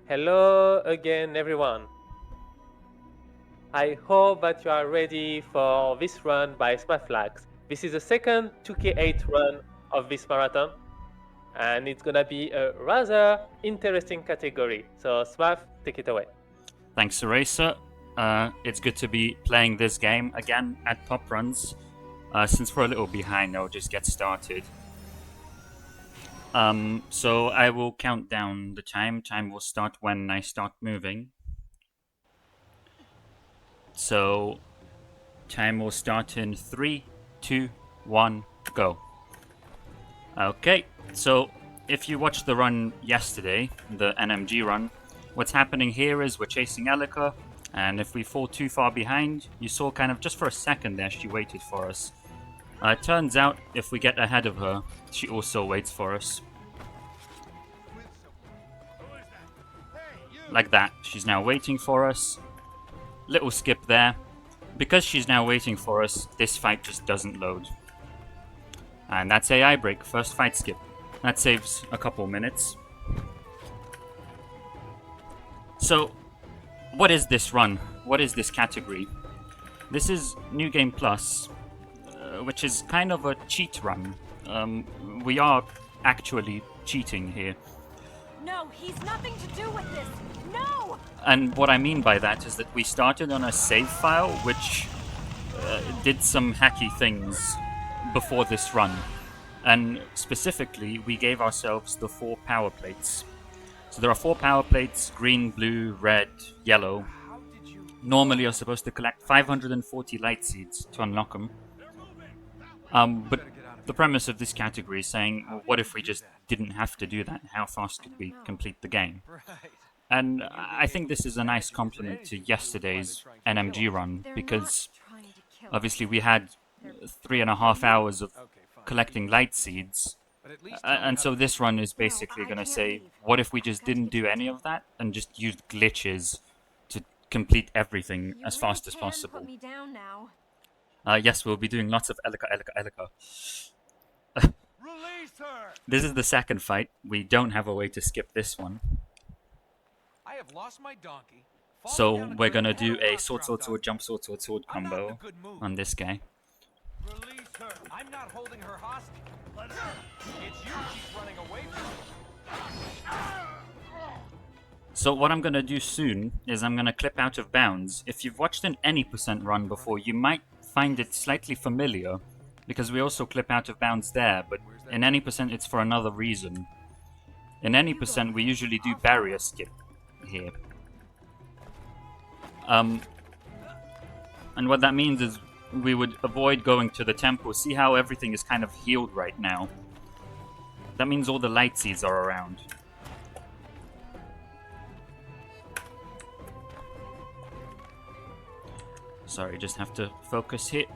Hello again, everyone. I hope that you are ready for this run by Smathlax. This is the second 2K8 run of this marathon, and it's gonna be a rather interesting category. So, Smath, take it away. Thanks, Eraser. It's good to be playing this game again at PoPRuns. Since we're a little behind, I'll just get started. So I will count down the time. Time will start when I start moving. So time will start in 3, 2, 1, go. Okay, so if you watched the run yesterday, the NMG run, what's happening here is we're chasing Elika, and if we fall too far behind, you saw kind of just for a second there she waited for us. It turns out if we get ahead of her, she also waits for us. Like that, she's now waiting for us. Little skip there. Because she's now waiting for us, this fight just doesn't load. And that's AI break, first fight skip. That saves a couple minutes. So, what is this run? What is this category? This is New Game Plus, which is kind of a cheat run. We are actually cheating here. No, he's nothing to do with this. No! And what I mean by that is that we started on a save file which did some hacky things before this run. And specifically, we gave ourselves the 4 power plates. So there are 4 power plates, green, blue, red, yellow. Normally you're supposed to collect 540 light seeds to unlock them. But the premise of this category is saying, well, what if we just didn't have to do that? How fast could we complete the game? And I think this is a nice compliment to yesterday's NMG run, because obviously we had 3.5 hours of collecting light seeds, and so this run is basically going to say, what if we just didn't do any of that and just used glitches to complete everything as fast as possible? Yes, we'll be doing lots of Elika. This is the second fight. We don't have a way to skip this one. I have lost my donkey. So we're gonna do a sword, jump, sword combo on this guy. Release her. I'm not holding her hostage. Let her. It's you she's running away from. So what I'm gonna do soon is I'm gonna clip out of bounds. If you've watched an any percent run before, you might find it slightly familiar, because we also clip out of bounds there, but in any percent it's for another reason. In any percent we usually do barrier skip here. And what that means is we would avoid going to the temple. See how everything is kind of healed right now? That means all the light seeds are around. Sorry, just have to focus here.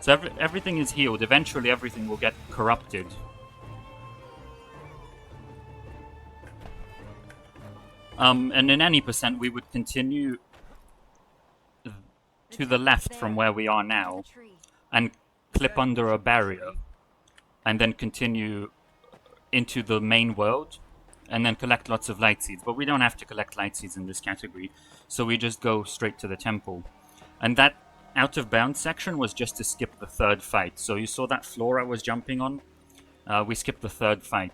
So everything is healed. Eventually everything will get corrupted. And in any percent we would continue to the left from where we are now and clip under a barrier and then continue into the main world and then collect lots of light seeds. But we don't have to collect light seeds in this category, so we just go straight to the temple. And that out of bounds section was just to skip the third fight. So you saw that floor I was jumping on? We skipped the third fight.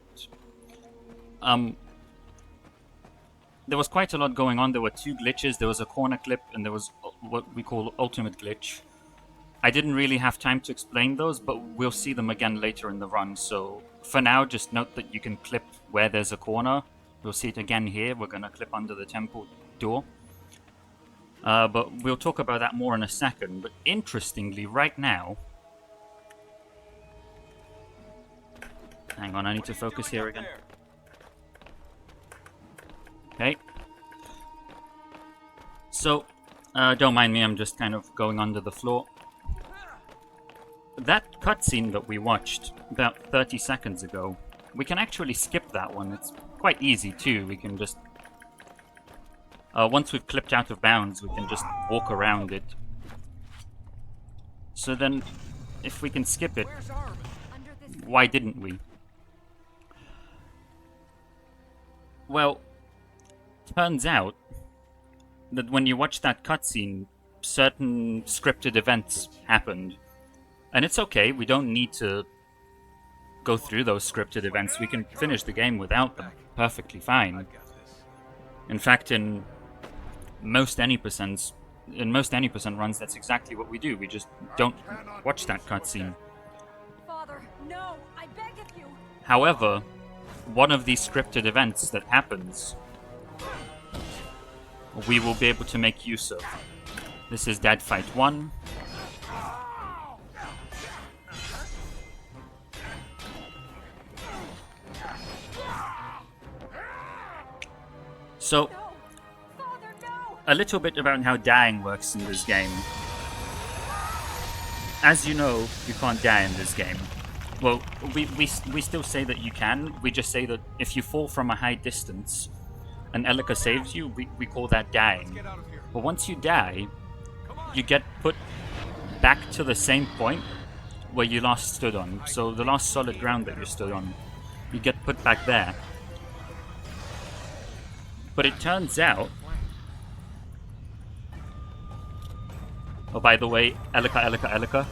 There was quite a lot going on. There were 2 glitches. There was a corner clip and there was what we call ultimate glitch. I didn't really have time to explain those, but we'll see them again later in the run. So for now, just note that you can clip where there's a corner. We'll see it again here. We're going to clip under the temple door. But we'll talk about that more in a second. But interestingly, right now... Hang on, I need to focus here again. Okay. So, don't mind me, I'm just kind of going under the floor. That cutscene that we watched about 30 seconds ago, we can actually skip that one. It's quite easy too. We can just... once we've clipped out of bounds, we can just walk around it. So then, if we can skip it, why didn't we? Well, turns out that when you watch that cutscene, certain scripted events happened. And it's okay, we don't need to go through those scripted events. We can finish the game without them perfectly fine. In fact, in most any percent runs, that's exactly what we do. We just don't watch that cutscene. Father, no, I beg of you. However, one of these scripted events that happens, we will be able to make use of. This is Dead Fight 1. So, No, Father, no. a little bit about how dying works in this game. As you know, you can't die in this game. Well, we still say that you can. We just say that if you fall from a high distance and Elika saves you, we call that dying. But once you die, you get put back to the same point where you last stood on. So the last solid ground that you stood on, you get put back there. But it turns out... Oh, by the way, Elika.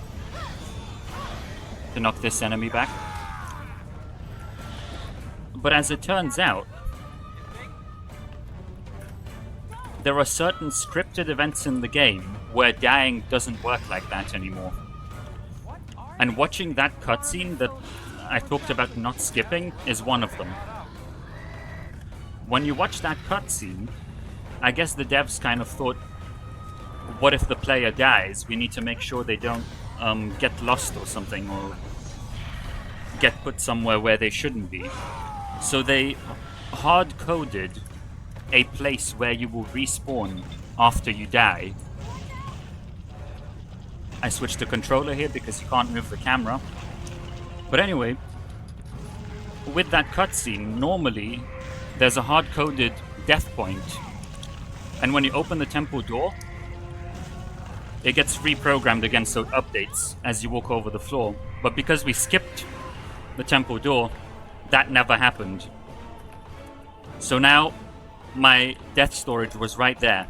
To knock this enemy back. But as it turns out, there are certain scripted events in the game where dying doesn't work like that anymore. And watching that cutscene that I talked about not skipping is one of them. When you watch that cutscene, I guess the devs kind of thought, what if the player dies? We need to make sure they don't get lost or something, or get put somewhere where they shouldn't be. So they hard-coded a place where you will respawn after you die. I switched the controller here because you can't move the camera. But anyway, with that cutscene, normally there's a hard-coded death point, and when you open the temple door, it gets reprogrammed against those updates as you walk over the floor. But because we skipped the temple door, that never happened. So now my death storage was right there.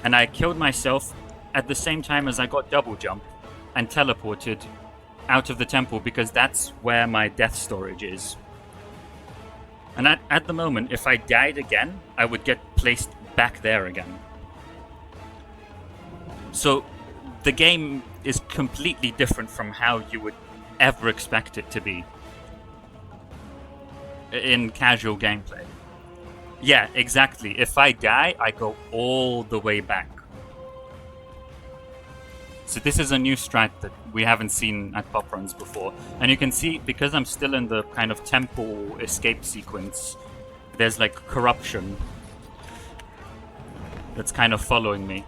And I killed myself at the same time as I got double jump and teleported out of the temple, because that's where my death storage is. And at the moment, if I died again, I would get placed back there again. So the game is completely different from how you would ever expect it to be in casual gameplay. Yeah, exactly. If I die, I go all the way back. So this is a new strat that we haven't seen at PoPRuns before. And you can see, because I'm still in the kind of temple escape sequence, there's like corruption that's kind of following me.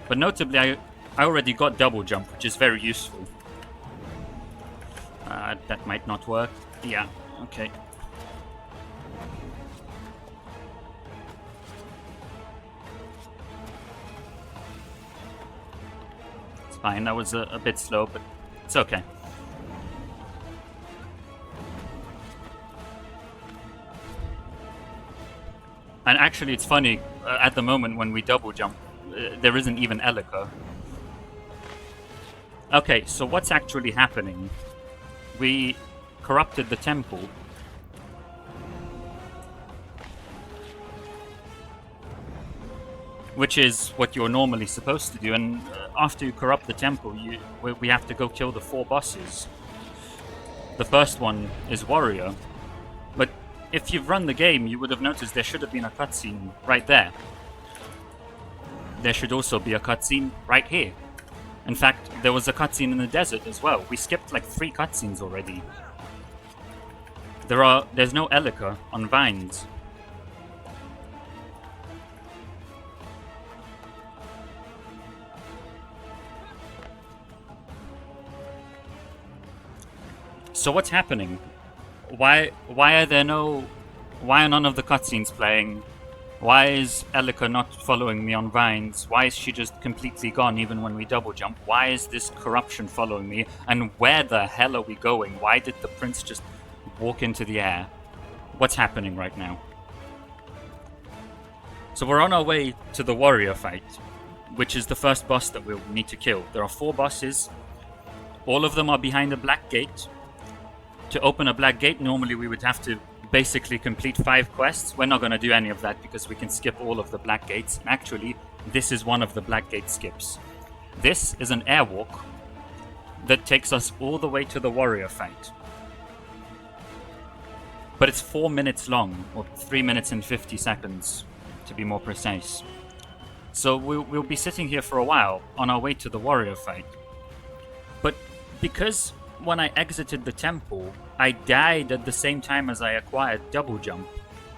But notably, I already got double jump, which is very useful. That might not work. Yeah, okay. It's fine, that was a bit slow, but it's okay. And actually, it's funny, at the moment when we double jump, there isn't even Elika. Okay, so what's actually happening? We corrupted the temple. Which is what you're normally supposed to do, and after you corrupt the temple, we have to go kill the 4 bosses. The first one is Warrior, but if you've run the game, you would have noticed there should have been a cutscene right there. There should also be a cutscene right here. In fact, there was a cutscene in the desert as well. We skipped like 3 cutscenes already. There's no Elika on Vines. So what's happening? Why are none of the cutscenes playing Why is Elika not following me on vines? Why is she just completely gone even when we double jump? Why is this corruption following me? And where the hell are we going? Why did the prince just walk into the air? What's happening right now? So we're on our way to the warrior fight, which is the first boss that we'll need to kill. There are 4 bosses. All of them are behind a black gate. To open a black gate, normally we would have to basically complete 5 quests. We're not going to do any of that because we can skip all of the black gates. And actually, this is one of the black gate skips. This is an airwalk that takes us all the way to the warrior fight. But it's 4 minutes long, or 3 minutes and 50 seconds to be more precise. So we'll be sitting here for a while on our way to the warrior fight. But because when I exited the temple, I died at the same time as I acquired double jump,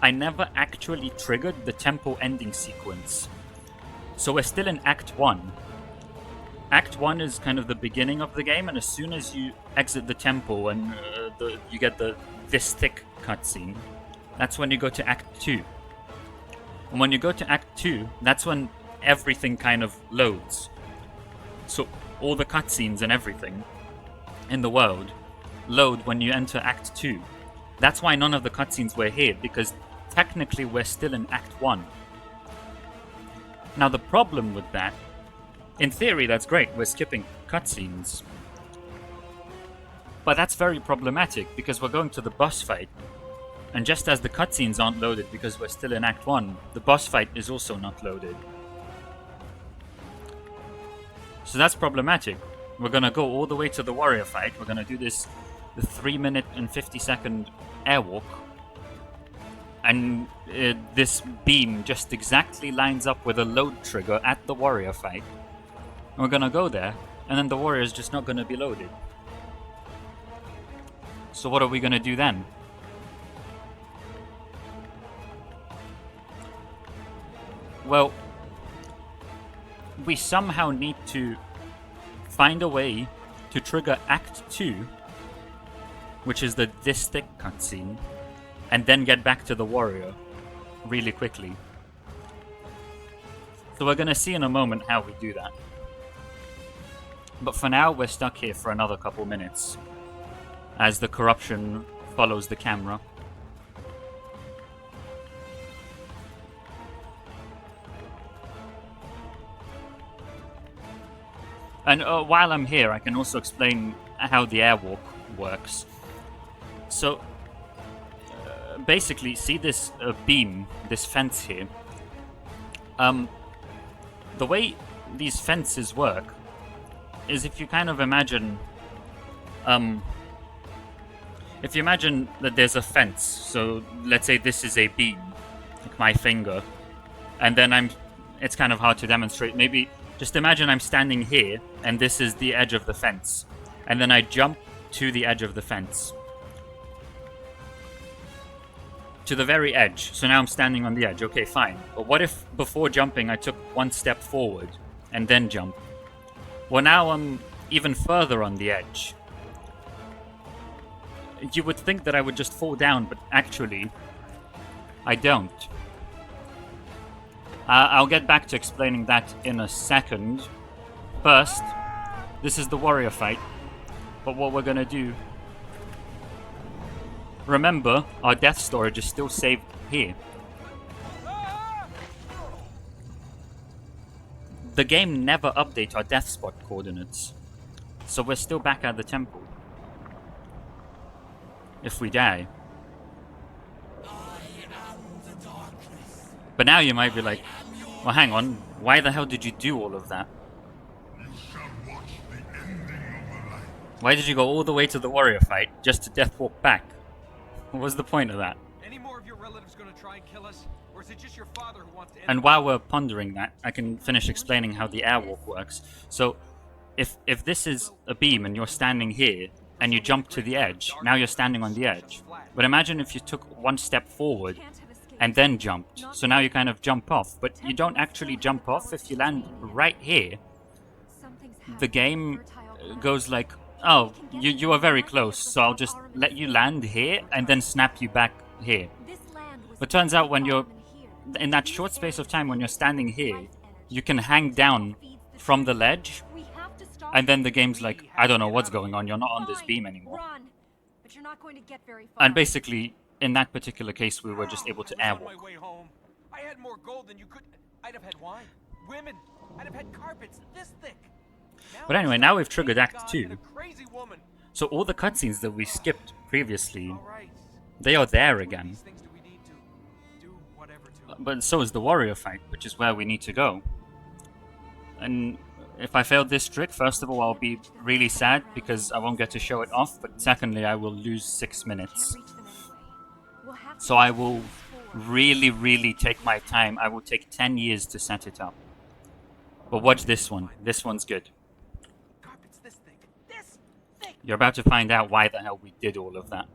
I never actually triggered the temple ending sequence. So we're still in Act 1. Act 1 is kind of the beginning of the game, and as soon as you exit the temple and you get this thick cutscene, that's when you go to Act 2. And when you go to Act 2, that's when everything kind of loads. So all the cutscenes and everything in the world load when you enter Act 2. That's why none of the cutscenes were here, because technically we're still in Act 1. Now the problem with that, in theory that's great, we're skipping cutscenes. But that's very problematic, because we're going to the boss fight. And just as the cutscenes aren't loaded because we're still in Act 1, the boss fight is also not loaded. So that's problematic. We're gonna go all the way to the warrior fight. We're gonna do the 3 minute and 50 second airwalk. And this beam just exactly lines up with a load trigger at the warrior fight. And we're gonna go there, and then the warrior is just not gonna be loaded. So what are we gonna do then? Well, we somehow need to find a way to trigger Act 2, which is this thick cutscene, and then get back to the warrior really quickly. So we're going to see in a moment how we do that. But for now, we're stuck here for another couple minutes, as the corruption follows the camera. And while I'm here, I can also explain how the airwalk works. So, basically, see this beam, this fence here? The way these fences work is if you kind of imagine... if you imagine that there's a fence, so let's say this is a beam, like my finger, and then it's kind of hard to demonstrate, maybe... Just imagine I'm standing here, and this is the edge of the fence. And then I jump to the edge of the fence. To the very edge. So now I'm standing on the edge. Okay, fine. But what if before jumping I took 1 step forward and then jump? Well, now I'm even further on the edge. You would think that I would just fall down, but actually, I don't. I'll get back to explaining that in a second. First, this is the warrior fight. But what we're gonna do... Remember, our death storage is still saved here. The game never updates our death spot coordinates. So we're still back at the temple. If we die. But now you might be like, well, hang on, why the hell did you do all of that? Why did you go all the way to the warrior fight just to death walk back? What was the point of that? Any more of your relatives gonna try and kill us? Or is it just your father who wants to end And while we're pondering that, I can finish explaining how the airwalk works. So, if this is a beam and you're standing here, and you jump to the edge, now you're standing on the edge. But imagine if you took 1 step forward, and then jumped. So now you kind of jump off, but you don't actually jump off. If you land right here, the game goes like, oh, you are very close, so I'll just let you land here and then snap you back here. But turns out when you're in that short space of time when you're standing here, you can hang down from the ledge, We have to stop and then the game's like, I don't know what's going on, you're not on this Fine, beam anymore. Run. But you're not going to get very far. And basically, in that particular case, we were just able to I was on airwalk. my way home. I had more gold than you could. I'd have had wine, women. I'd have had carpets this thick. But anyway, now we've triggered Act 2. And a crazy woman. So all the cutscenes that we skipped previously, All right. they are there Which one of again. these things do we need to do whatever to? But so is the warrior fight, which is where we need to go. And if I failed this trick, first of all, I'll be really sad because I won't get to show it off, but secondly, I will lose 6 minutes. Can't reach them anyway. We'll have to So I use will these four. really take my time. I will take 10 years to set it up. But watch this one. This one's good. Carpets this thick. This thick. You're about to find out why the hell we did all of that.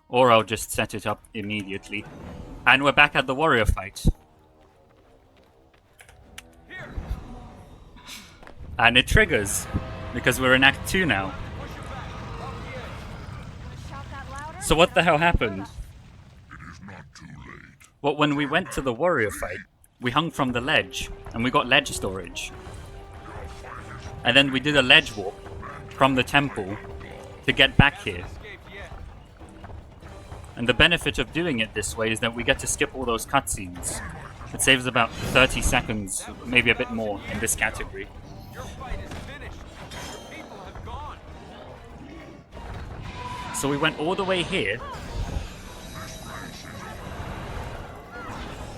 Or I'll just set it up immediately. And we're back at the warrior fight. Here. And it triggers. Because we're in Act 2 now. Push it back. Up here. Gonna shout that louder? So what the hell happened? It is not too late. Well, when we went to the warrior fight, we hung from the ledge. And we got ledge storage. And then we did a ledge walk from the temple to get back here. Escaped yet. And the benefit of doing it this way is that we get to skip all those cutscenes. It saves about 30 seconds, maybe a bit more, in this category. Your fight is finished. Your people have gone. So we went all the way here.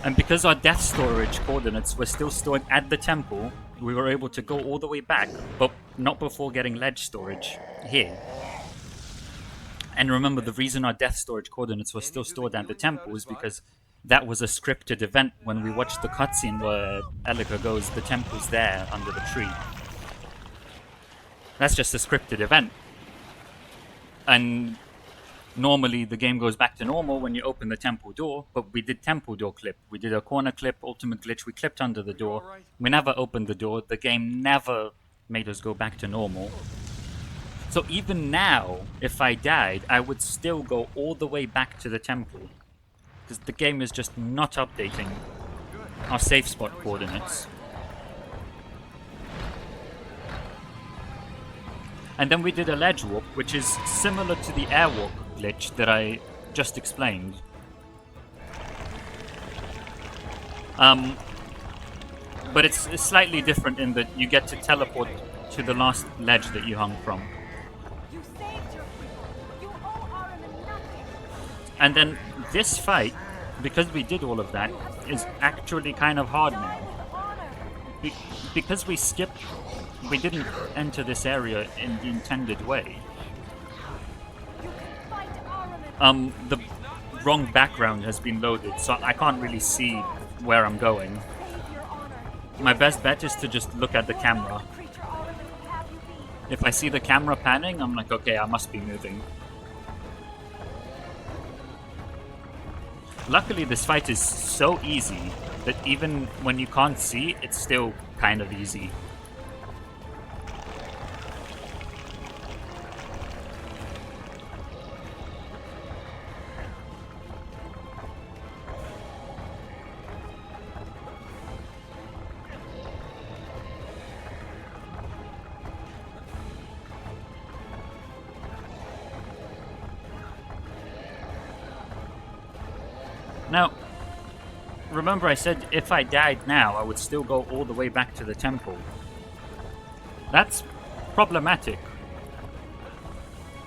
And because our death storage coordinates were still stored at the temple, we were able to go all the way back, but not before getting ledge storage here. And remember, the reason our death storage coordinates were still stored at the temple is because that was a scripted event when we watched the cutscene where Elika goes, the temple's there under the tree. That's just a scripted event. And normally the game goes back to normal when you open the temple door, but we did temple door clip. We did a corner clip, ultimate glitch, we clipped under the door. We never opened the door, the game never made us go back to normal. So even now, if I died, I would still go all the way back to the temple. Because the game is just not updating our safe spot coordinates. And then we did a ledge walk, which is similar to the airwalk glitch that I just explained. But it's slightly different in that you get to teleport to the last ledge that you hung from. You saved your people. You owe Araman nothing. And then this fight, because we did all of that, is actually kind of hard now. With honor. Because we skipped, we didn't enter this area in the intended way. You can fight Araman. The wrong background has been loaded, so I can't really see where I'm going. Save your honor. My best bet is to just look at the camera. The creature Araman would have you be. If I see the camera panning, I'm like, okay, I must be moving. Luckily, this fight is so easy that even when you can't see, it's still kind of easy. Now, remember I said if I died now, I would still go all the way back to the temple. That's problematic.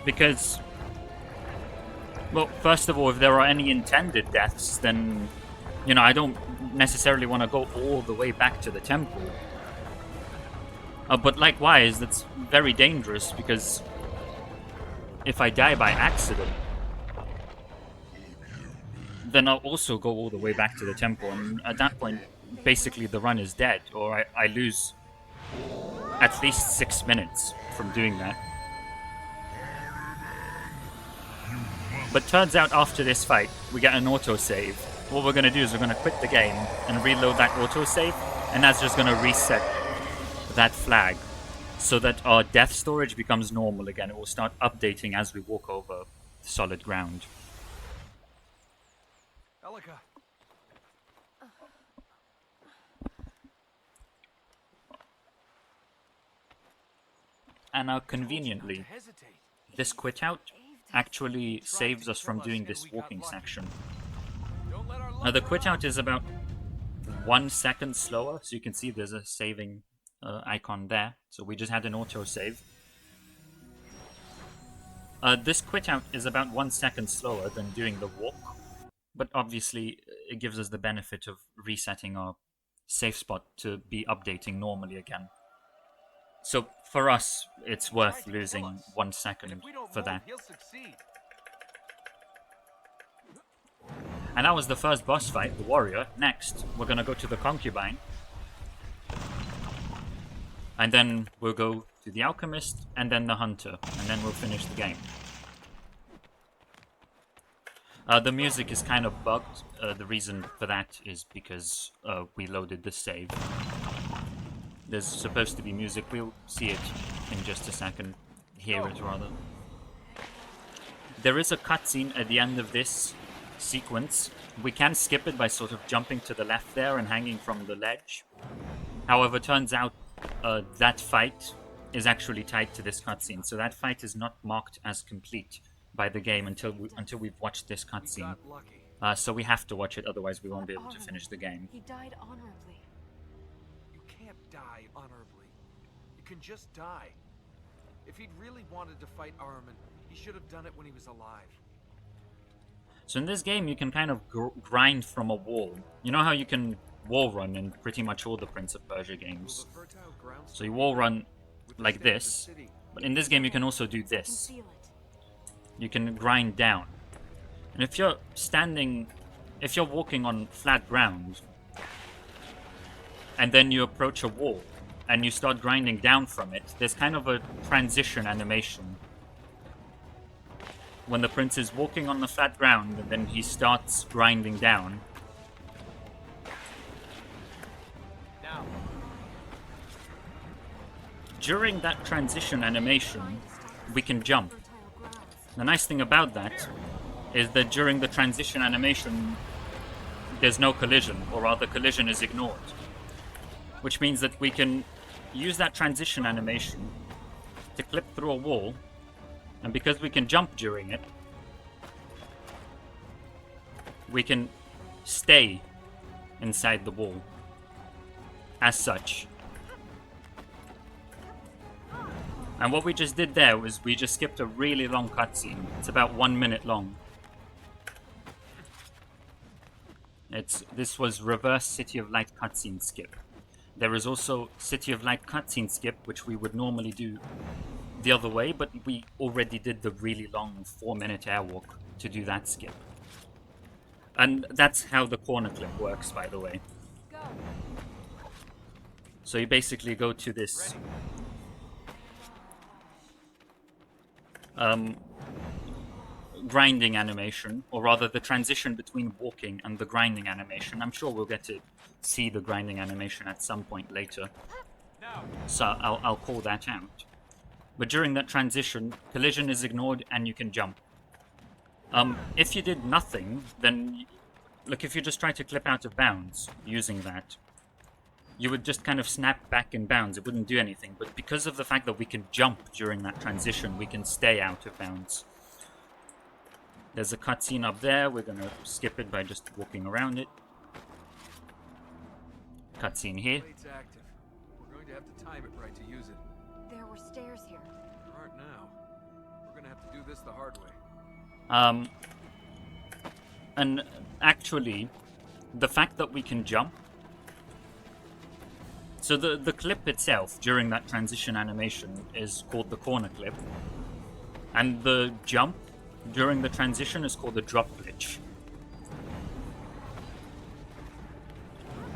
Because, well, first of all, if there are any intended deaths, then, you know, I don't necessarily want to go all the way back to the temple. But likewise, that's very dangerous because if I die by accident, then I'll also go all the way back to the temple, and at that point, basically the run is dead, or I lose at least 6 minutes from doing that. But turns out after this fight, we get an autosave. What we're going to do is we're going to quit the game and reload that autosave, and that's just going to reset that flag. so that our death storage becomes normal again. It will start updating as we walk over solid ground. Elika. And now, conveniently, this quit out actually saves us from doing this walking section. Now, the quit out is about 1 second slower, so you can see there's a saving icon there. So we just had an auto save. This quit out is about 1 second slower than doing the walk, but obviously it gives us the benefit of resetting our safe spot to be updating normally again. So for us, it's worth losing 1 second for that. And that was the first boss fight, the warrior. Next, we're gonna go to the concubine. And then we'll go to the alchemist, and then the hunter. And then we'll finish the game. The music is kind of bugged. The reason for that is because we loaded the save. There's supposed to be music. We'll see it in just a second. Hear it, rather. There is a cutscene at the end of this sequence. We can skip it by sort of jumping to the left there and hanging from the ledge. However, turns out that fight is actually tied to this cutscene. So that fight is not marked as complete by the game until we've watched this cutscene. So we have to watch it, otherwise we won't be able to finish the game. He died honorably. You can't die honorably. You can just die. If he'd really wanted to fight Ahriman, he should have done it when he was alive. So in this game, you can kind of grind from a wall. You know how you can wall run in pretty much all the Prince of Persia games? So you wall run like this, but in this game you can also do this. You can grind down. And if you're walking on flat ground, and then you approach a wall, and you start grinding down from it, there's kind of a transition animation. When the prince is walking on the flat ground, and then he starts grinding down. During that transition animation, we can jump. The nice thing about that is that during the transition animation, there's no collision, or rather collision is ignored. Which means that we can use that transition animation to clip through a wall, and because we can jump during it, we can stay inside the wall as such. And what we just did there was we just skipped a really long cutscene. It's about 1 minute long. This was reverse City of Light cutscene skip. There is also City of Light cutscene skip, which we would normally do the other way, but we already did the really long 4-minute airwalk to do that skip. And that's how the corner clip works, by the way. So you basically go to this grinding animation, or rather the transition between walking and the grinding animation. I'm sure we'll get to see the grinding animation at some point later, so I'll call that out. But during that transition, collision is ignored and you can jump. If you did nothing, then look, if you just try to clip out of bounds using that, you would just kind of snap back in bounds. It wouldn't do anything. But because of the fact that we can jump during that transition, we can stay out of bounds. There's a cutscene up there. We're going to skip it by just walking around it. Cutscene here. It's active. We're going to have to time it right to use it. There were stairs here. There aren't now. We're going to have to do this the hard way. And actually, the fact that we can jump. So the clip itself during that transition animation is called the corner clip. And the jump during the transition is called the drop glitch.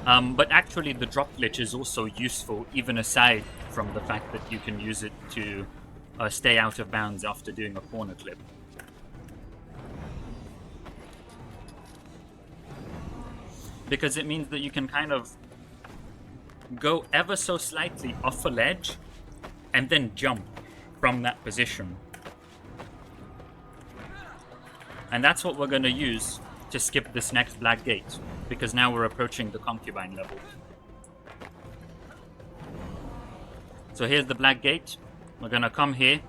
But actually the drop glitch is also useful, even aside from the fact that you can use it to stay out of bounds after doing a corner clip. Because it means that you can kind of go ever so slightly off a ledge and then jump from that position. And that's what we're going to use to skip this next black gate, because now we're approaching the concubine level. So here's the black gate. We're going to come here,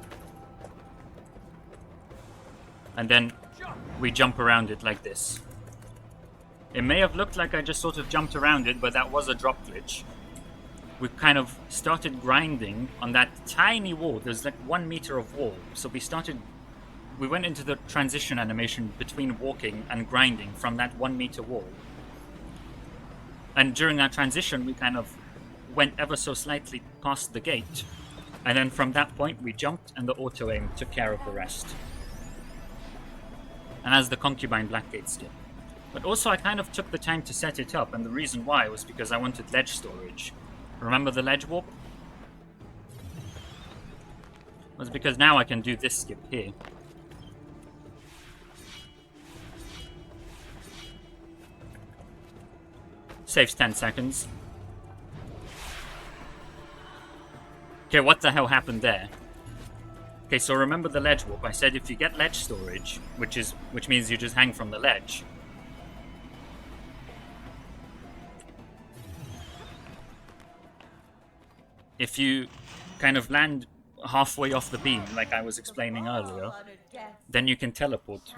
and then we jump around it like this. It may have looked like I just sort of jumped around it, but that was a drop glitch. We kind of started grinding on that tiny wall. There's like 1 meter of wall. So we went into the transition animation between walking and grinding from that 1 meter wall. And during that transition, we kind of went ever so slightly past the gate. And then from that point, we jumped, and the auto-aim took care of the rest. And as the concubine black gates did. But also I kind of took the time to set it up, and the reason why was because I wanted ledge storage. Remember the ledge warp? It was because now I can do this skip here. Saves 10 seconds. Okay, what the hell happened there? Okay, so remember the ledge warp. I said if you get ledge storage, which means you just hang from the ledge. If you kind of land halfway off the beam, like I was explaining earlier, then you can teleport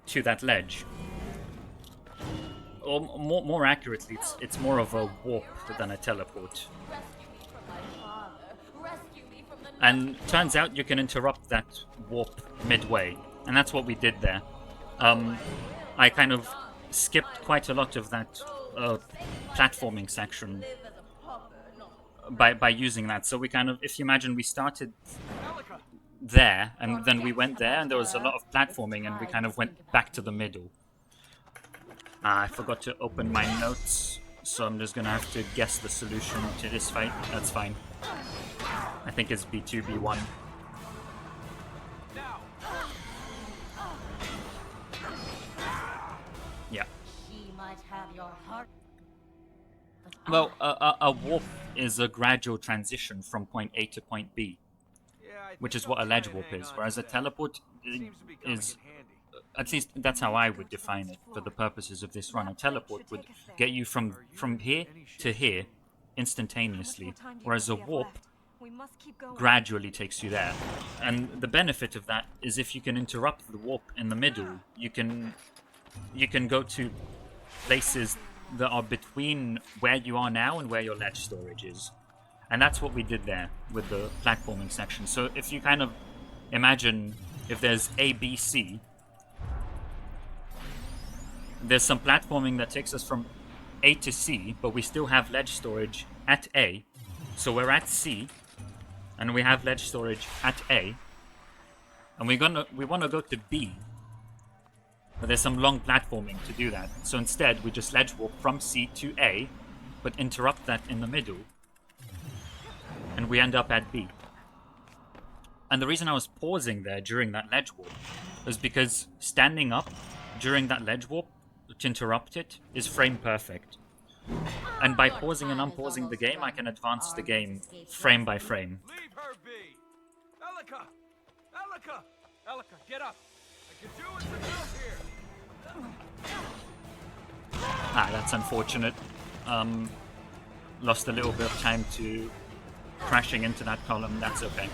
to that ledge. Or more accurately, it's more of a warp than a teleport. And turns out you can interrupt that warp midway, and that's what we did there. I kind of skipped quite a lot of that platforming section by using that. So we kind of, if you imagine, we started there, and then we went there, and there was a lot of platforming, and we kind of went back to the middle. I forgot to open my notes, so I'm just gonna have to guess the solution to this fight. That's fine. I think it's B2, B1. Yeah. Well, a warp is a gradual transition from point A to point B, which is what a ledge warp is, whereas a teleport is, at least that's how I would define it for the purposes of this run. A teleport would get you from here to here instantaneously, whereas a warp gradually takes you there. And the benefit of that is if you can interrupt the warp in the middle, you can go to places that are between where you are now and where your ledge storage is. And that's what we did there with the platforming section. So if you kind of imagine if there's A, B, C, there's some platforming that takes us from A to C, but we still have ledge storage at A. So we're at C, and we have ledge storage at A, and we want to go to B, but there's some long platforming to do that. So instead, we just ledge warp from C to A, but interrupt that in the middle, and we end up at B. And the reason I was pausing there during that ledge warp was because standing up during that ledge warp to interrupt it is frame perfect. And by pausing and unpausing the game, I can advance the game frame by frame. Leave her be! Elika! Elika! Elika, get up! I can do it from out here! Ah, that's unfortunate. Lost a little bit of time to crashing into that column. That's okay.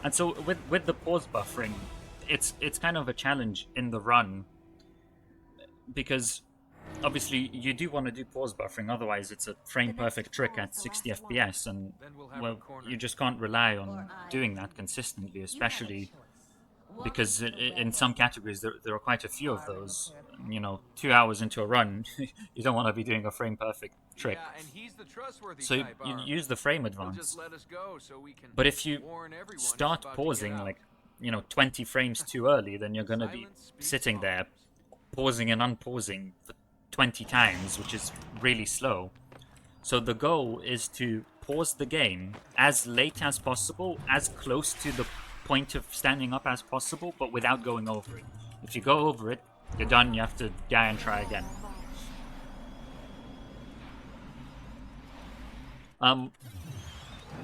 And so with the pause buffering, it's kind of a challenge in the run, because obviously you do want to do pause buffering, otherwise it's a frame perfect trick at 60 FPS, and well, you just can't rely on doing that consistently, especially because in some categories there are quite a few of those. 2 hours into a run, you don't want to be doing a frame perfect trick. So you use the frame advance. But if you start pausing like 20 frames too early, then you're going to be sitting there pausing and unpausing for 20 times, which is really slow. So the goal is to pause the game as late as possible, as close to the point of standing up as possible, but without going over it. If you go over it, you're done, you have to die and try again. And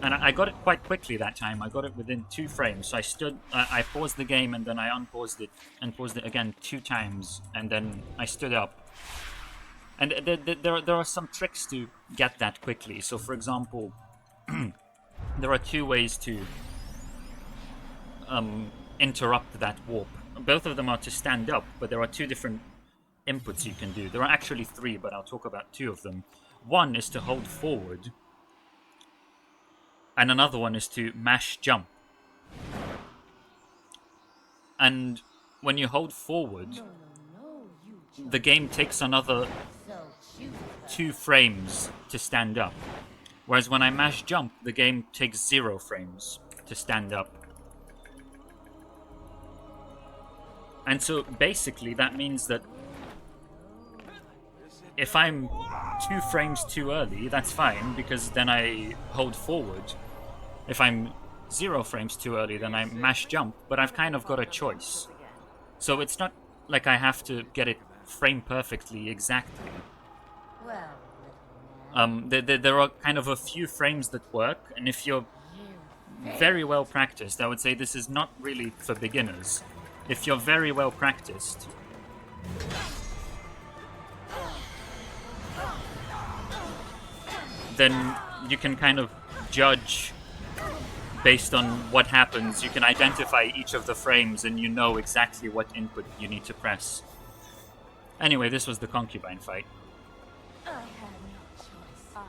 I got it quite quickly that time. I got it within 2 frames. So I paused the game and then I unpaused it and paused it again 2 times, and then I stood up. And there are some tricks to get that quickly. So for example, there are 2 ways to interrupt that warp. Both of them are to stand up, but there are 2 different inputs you can do. There are actually 3, but I'll talk about 2 of them. One is to hold forward, and another one is to mash jump. And when you hold forward, the game takes another 2 frames to stand up. Whereas when I mash jump, the game takes 0 frames to stand up. And so basically that means that if I'm 2 frames too early, that's fine, because then I hold forward. If I'm 0 frames too early, then I mash jump, but I've kind of got a choice. So it's not like I have to get it frame perfectly exactly. There are kind of a few frames that work, and if you're very well practiced, I would say this is not really for beginners. If you're very well practiced, then you can kind of judge based on what happens. You can identify each of the frames and you know exactly what input you need to press. Anyway, this was the concubine fight. I have no choice. I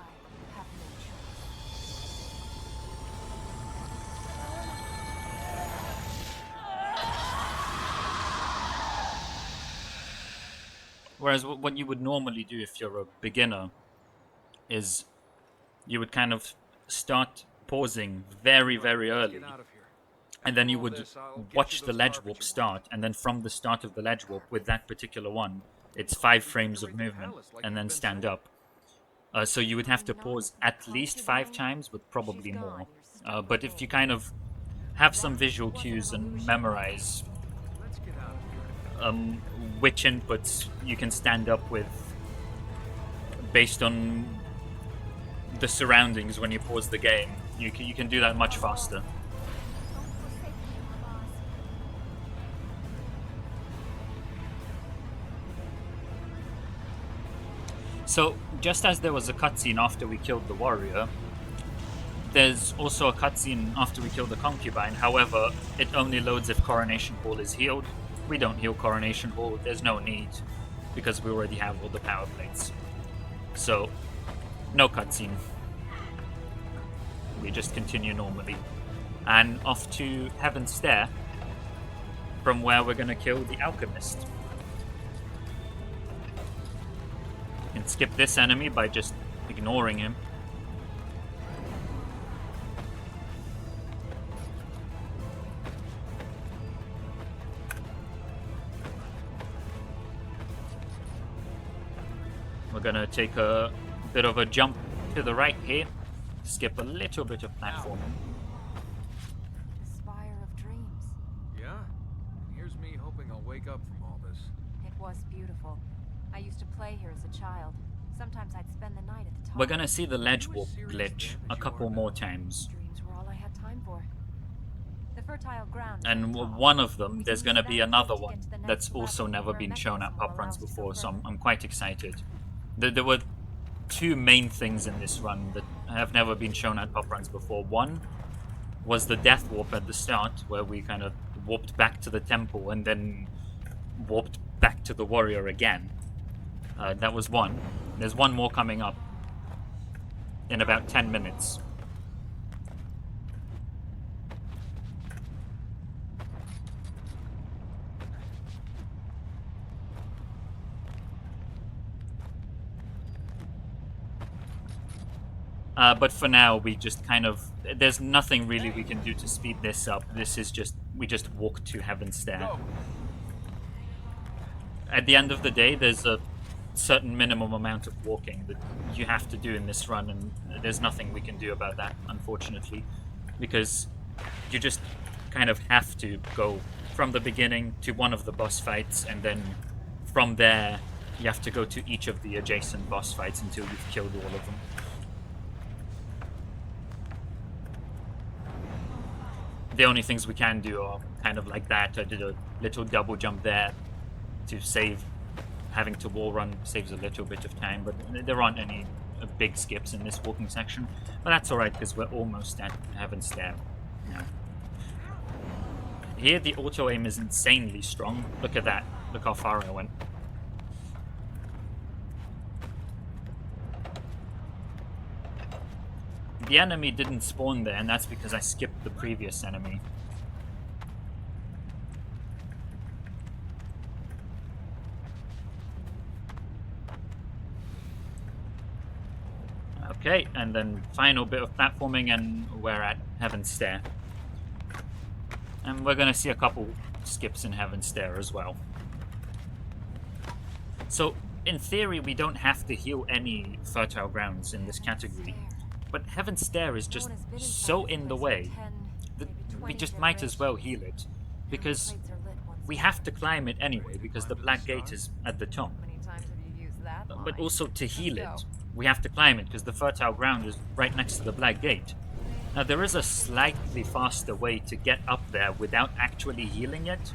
have no choice. Whereas what you would normally do if you're a beginner is you would kind of start pausing very, very early, and then you would watch the ledge warp start, and then from the start of the ledge warp with that particular one, it's 5 frames of movement, and then stand up. So you would have to pause at least 5 times, but probably more. But if you kind of have some visual cues and memorize which inputs you can stand up with based on the surroundings when you pause the game, you can do that much faster. So, just as there was a cutscene after we killed the warrior, there's also a cutscene after we kill the concubine. However, it only loads if Coronation Hall is healed. We don't heal Coronation Hall, there's no need, because we already have all the power plates. So, no cutscene. We just continue normally. And off to Heaven's Stair, from where we're gonna kill the alchemist. You can skip this enemy by just ignoring him. We're gonna take a bit of a jump to the right here. Skip a little bit of platforming. The Spire of Dreams. Yeah? And here's me hoping I'll wake up from all this. It was beautiful. I used to play here as a child. Sometimes I'd spend the night at the top. We're gonna see the ledge warp glitch a couple more times. Dreams were all I had time for. The fertile ground. And one of them, there's gonna be another one that's also never been shown at PoPRuns before, so I'm quite excited. There were 2 main things in this run that have never been shown at PoPRuns before. One was the death warp at the start, where we kind of warped back to the temple and then warped back to the warrior again. That was one. There's one more coming up in about 10 minutes. But for now, we just kind of... There's nothing really we can do to speed this up. This is just... We just walk to Heaven's Stair. At the end of the day, there's a certain minimum amount of walking that you have to do in this run, and there's nothing we can do about that, unfortunately. Because you just kind of have to go from the beginning to one of the boss fights, and then from there, you have to go to each of the adjacent boss fights until you've killed all of them. The only things we can do are kind of like that. I did a little double jump there to save. Having to wall run saves a little bit of time, but there aren't any big skips in this walking section. But that's alright, because we're almost at Heaven's Stair now. Here, the auto-aim is insanely strong. Look at that. Look how far I went. The enemy didn't spawn there, and that's because I skipped the previous enemy. Okay, and then final bit of platforming, and we're at Heaven's Stair. And we're going to see a couple skips in Heaven's Stair as well. So, in theory, we don't have to heal any fertile grounds in this category. But Heaven's Stair is just so in the way that we just might as well heal it. Because we have to climb it anyway, because the Black Gate is at the top. But also to heal it, we have to climb it, because the fertile ground is right next to the Black Gate. Now, there is a slightly faster way to get up there without actually healing it.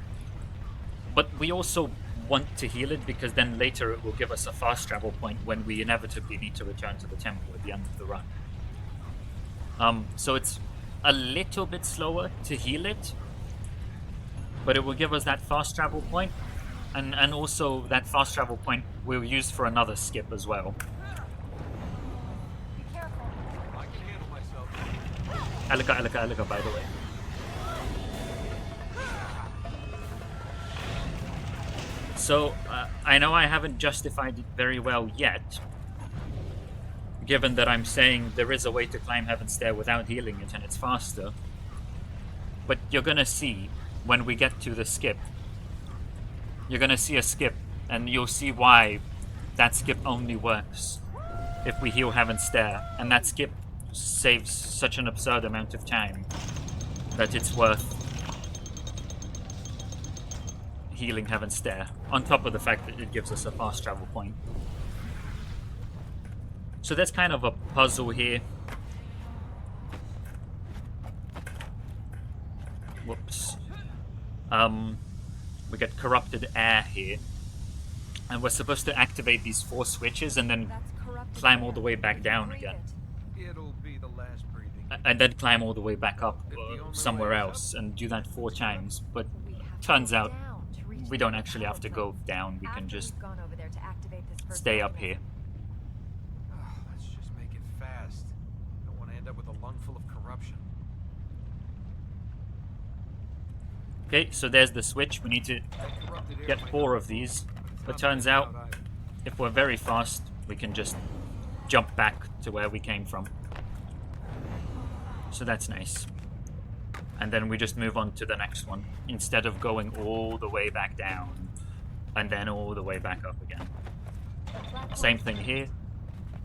But we also want to heal it, because then later it will give us a fast travel point when we inevitably need to return to the temple at the end of the run. So it's a little bit slower to heal it, but it will give us that fast travel point, and also that fast travel point we'll use for another skip as well. I can handle myself. Alika, by the way. So, I know I haven't justified it very well yet, given that I'm saying there is a way to climb Heaven's Stair without healing it and it's faster. But you're gonna see, when we get to the skip, you're gonna see a skip, and you'll see why that skip only works if we heal Heaven's Stair, and that skip saves such an absurd amount of time that it's worth healing Heaven's Stair, on top of the fact that it gives us a fast travel point. So there's kind of a puzzle here. Whoops. We get corrupted air here. And we're supposed to activate these 4 switches and then climb all the way back down again. It'll be the last breathing. And then climb all the way back up somewhere else and do that 4 times. But turns out we don't actually have to go down. We can just stay up here. Let's just make it fast. Don't want to end up with a lung full of corruption. Okay, so there's the switch. We need to get 4 of these. But turns out, if we're very fast, we can just jump back to where we came from. So that's nice. And then we just move on to the next one, instead of going all the way back down, and then all the way back up again. Same thing here.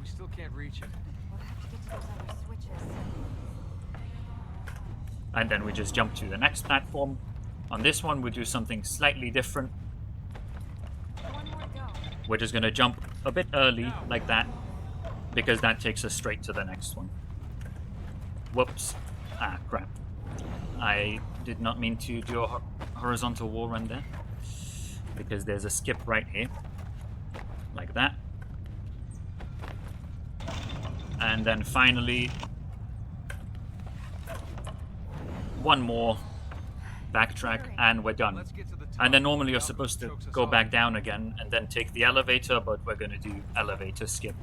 We still can't reach it. We'll have to get to those other switches. And then we just jump to the next platform. On this one, we do something slightly different. One more to go. We're just going to jump a bit early, like that, because that takes us straight to the next one. Whoops. Ah, crap. I did not mean to do a horizontal wall run there, because there's a skip right here, like that. And then finally, one more backtrack, and we're done. And then normally you're supposed to go back down again and then take the elevator, but we're going to do elevator skip.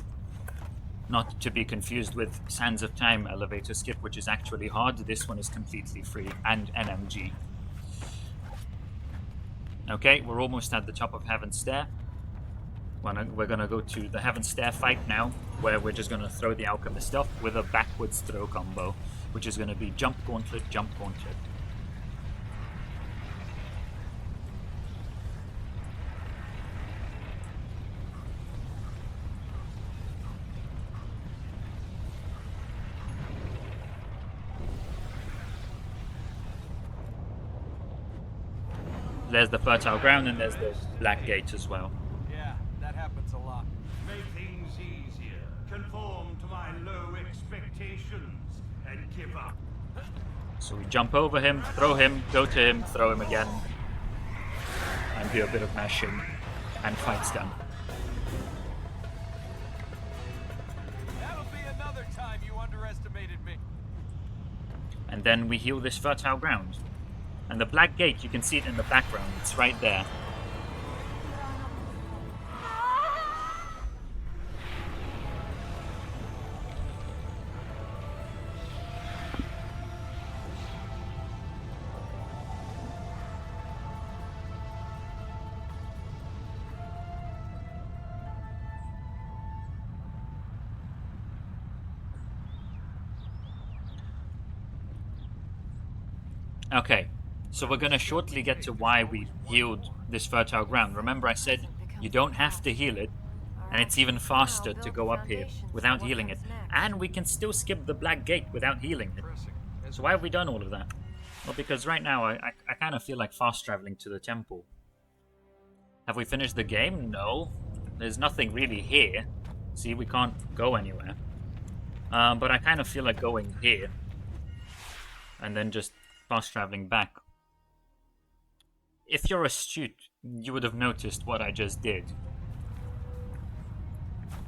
Not to be confused with Sands of Time elevator skip, which is actually hard. This one is completely free, and NMG. Okay, we're almost at the top of Heaven's Stair. We're gonna go to the Heaven's Stair fight now, where we're just gonna throw the Alchemist off with a backwards throw combo, which is gonna be jump gauntlet, jump gauntlet. There's the fertile ground, and there's the Black Gate as well. Yeah, that happens a lot. Make things easier. Conform to my low expectations and give up. So we jump over him, throw him, go to him, throw him again, and do a bit of mashing, and fight's done. That'll be another time you underestimated me. And then we heal this fertile ground. And the black gate, you can see it in the background, it's right there. Okay, so we're going to shortly get to why we healed this fertile ground. Remember I said you don't have to heal it, and it's even faster to go up here without healing it. And we can still skip the black gate without healing it. So why have we done all of that? Well, because right now I kind of feel like fast traveling to the temple. Have we finished the game? No. There's nothing really here. See, we can't go anywhere. But I kind of feel like going here. And then just fast traveling back. If you're astute, you would have noticed what I just did.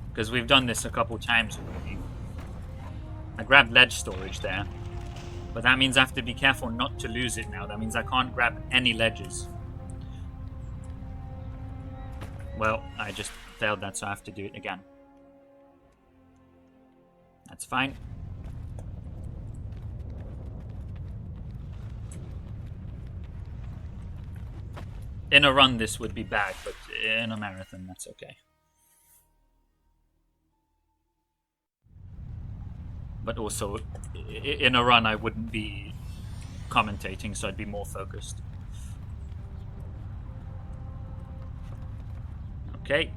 Because we've done this a couple times already. I grabbed ledge storage there. But that means I have to be careful not to lose it now. That means I can't grab any ledges. Well, I just failed that, so I have to do it again. That's fine. In a run, this would be bad, but in a marathon, that's okay. But also, in a run, I wouldn't be commentating, so I'd be more focused. Okay.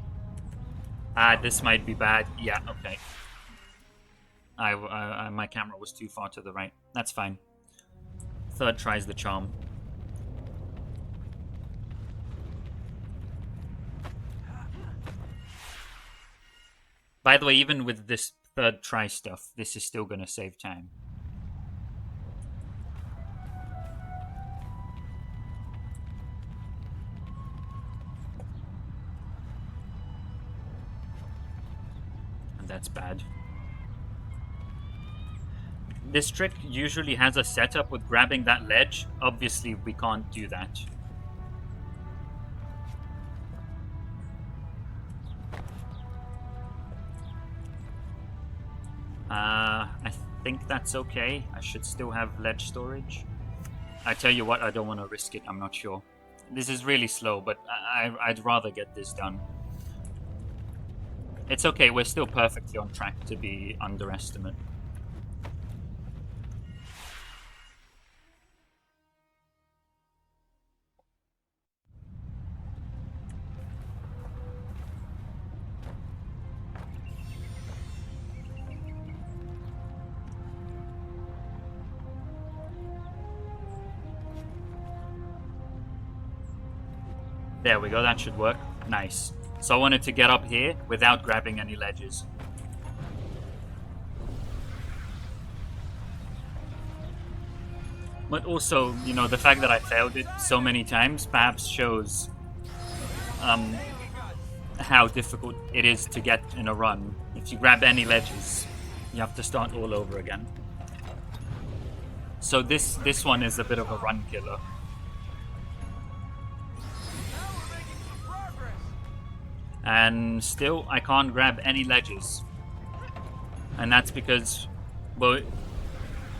This might be bad. Yeah, okay. My camera was too far to the right. That's fine. Third tries the charm. By the way, even with this third try stuff, this is still going to save time. And that's bad. This trick usually has a setup with grabbing that ledge. Obviously, we can't do that. I think that's okay. I should still have ledge storage. I tell you what, I don't want to risk it. I'm not sure. This is really slow, but I'd rather get this done. It's okay. We're still perfectly on track to be underestimate. There we go, that should work. Nice. So I wanted to get up here without grabbing any ledges. But also, you know, the fact that I failed it so many times perhaps shows how difficult it is to get in a run. If you grab any ledges, you have to start all over again. So this one is a bit of a run killer. And still, I can't grab any ledges. And that's because, well,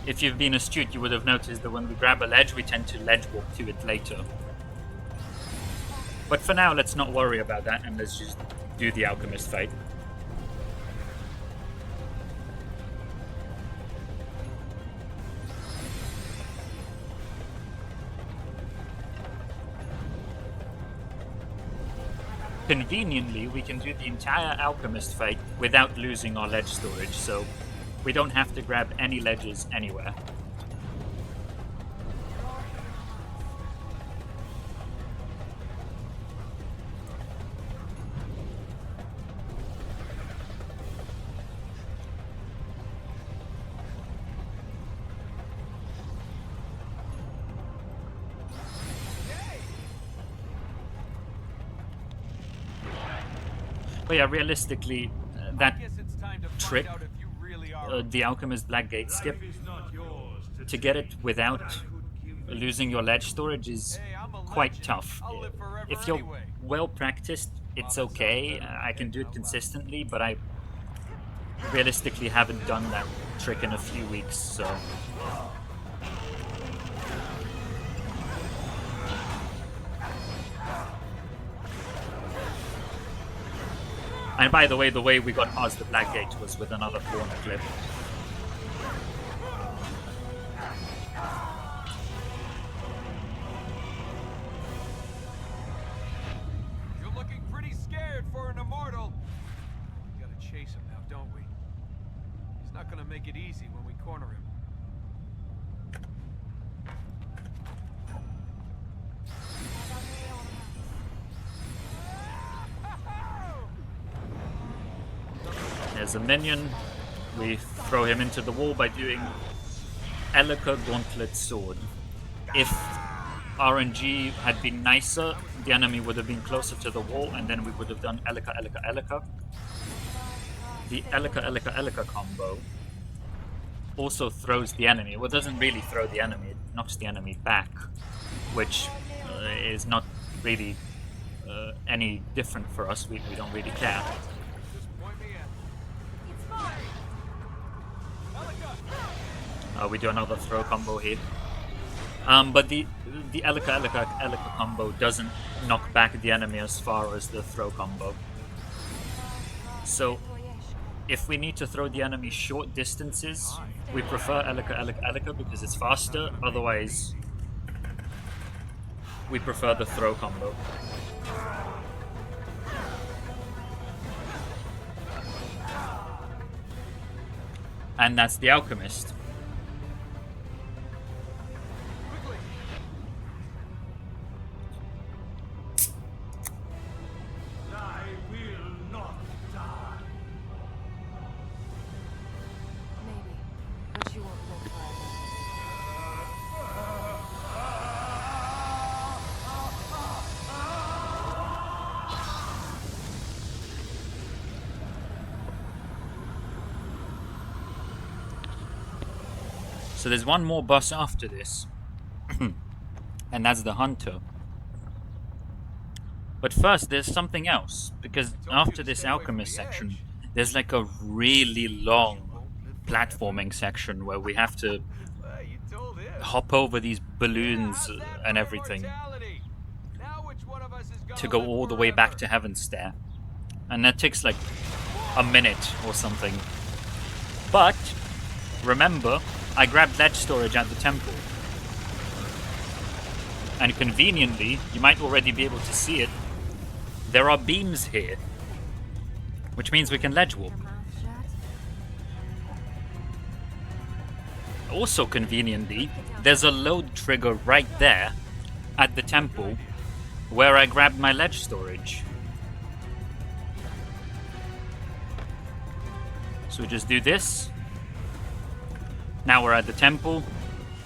if you've been astute, you would have noticed that when we grab a ledge, we tend to ledge walk to it later. But for now, let's not worry about that, and let's just do the alchemist fight. Conveniently, we can do the entire alchemist fight without losing our ledge storage, so we don't have to grab any ledges anywhere. But yeah, realistically, I that guess it's time to trick, find out if you really are. the Alchemist Black Gate skip, Life is not yours to get it take, without but I could give it losing your ledge storage is Hey, I'm a quite legend. tough. I'll live forever If you're anyway. well practiced, it's that sounds okay. better than I can do it getting out loud. consistently, but I realistically haven't done that trick in a few weeks, so. And by the way we got past the Black Gate was with another corner clip. You're looking pretty scared for an immortal. We gotta chase him now, don't we? He's not gonna make it easy when we corner him. There's a minion. We throw him into the wall by doing Elika Gauntlet Sword. If RNG had been nicer, the enemy would have been closer to the wall, and then we would have done Elika, Elika, Elika. The Elika, Elika, Elika combo also throws the enemy. Well, it doesn't really throw the enemy, it knocks the enemy back, which is not really any different for us. We don't really care. Just point me at. It's fine. We do another throw combo here. But the Elika, Elika, Elika combo doesn't knock back the enemy as far as the throw combo. So if we need to throw the enemy short distances, we prefer Elika, Elika, Elika because it's faster. Otherwise, we prefer the throw combo. And that's the Alchemist. I will not die. Maybe. But you won't live forever. So there's one more boss after this. And that's the Hunter. But first, there's something else. Because after this Alchemist section, there's like a really long platforming section where we have to Well, you told him. hop over these balloons and everything Now which one of us is gonna to go live all the way back to forever? Heaven's Stair. And that takes like a minute or something. But remember, I grabbed ledge storage at the temple. And conveniently, you might already be able to see it, there are beams here. Which means we can ledge warp. Your mouth shut. Also conveniently, there's a load trigger right there at the temple where I grabbed my ledge storage. So we just do this. Now we're at the temple,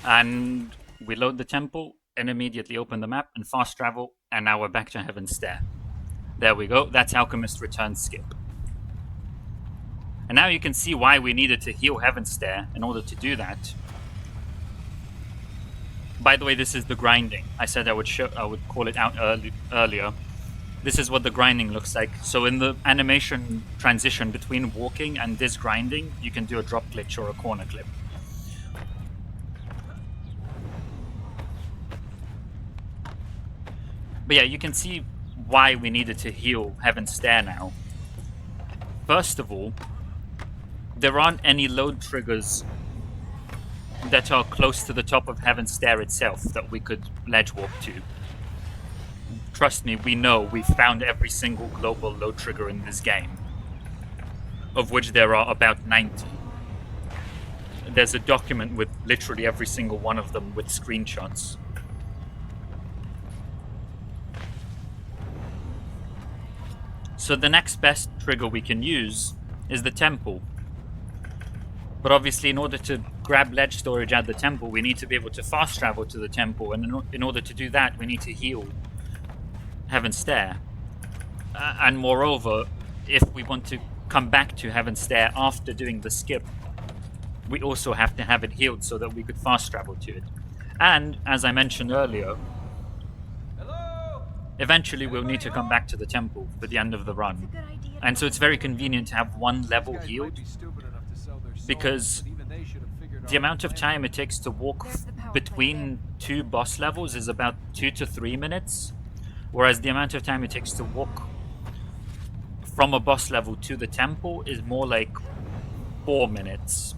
and we load the temple and immediately open the map and fast travel, and now we're back to Heaven's Stair. There we go, that's Alchemist Return skip. And now you can see why we needed to heal Heaven's Stair in order to do that. By the way, this is the grinding. I said I would call it out earlier. This is what the grinding looks like. So in the animation transition between walking and this grinding, you can do a drop glitch or a corner clip. But yeah, you can see why we needed to heal Heaven's Stair now. First of all, there aren't any load triggers that are close to the top of Heaven's Stair itself that we could ledge warp to. Trust me, we know we've found every single global load trigger in this game, of which there are about 90. There's a document with literally every single one of them with screenshots. So the next best trigger we can use is the temple. But obviously, in order to grab ledge storage at the temple, we need to be able to fast travel to the temple, and in order to do that, we need to heal Heaven's Stair. And moreover, if we want to come back to Heaven's Stair after doing the skip, we also have to have it healed so that we could fast travel to it. And, as I mentioned earlier, eventually we'll need to come back to the temple for the end of the run. And so it's very convenient to have one level healed, because the amount of time it takes to walk between two boss levels is about 2 to 3 minutes, whereas the amount of time it takes to walk from a boss level to the temple is more like 4 minutes.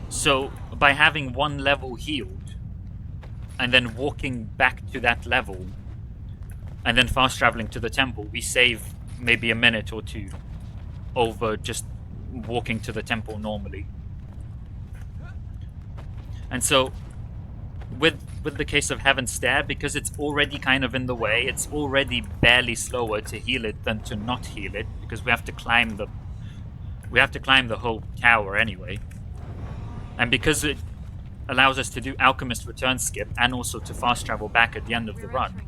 So by having one level healed and then walking back to that level and then fast traveling to the temple, we save maybe a minute or two over just walking to the temple normally. And so with the case of Heaven's Stair, because it's already kind of in the way, it's already barely slower to heal it than to not heal it, because we have to climb the whole tower anyway. And because it allows us to do Alchemist Return skip and also to fast travel back at the end of the run,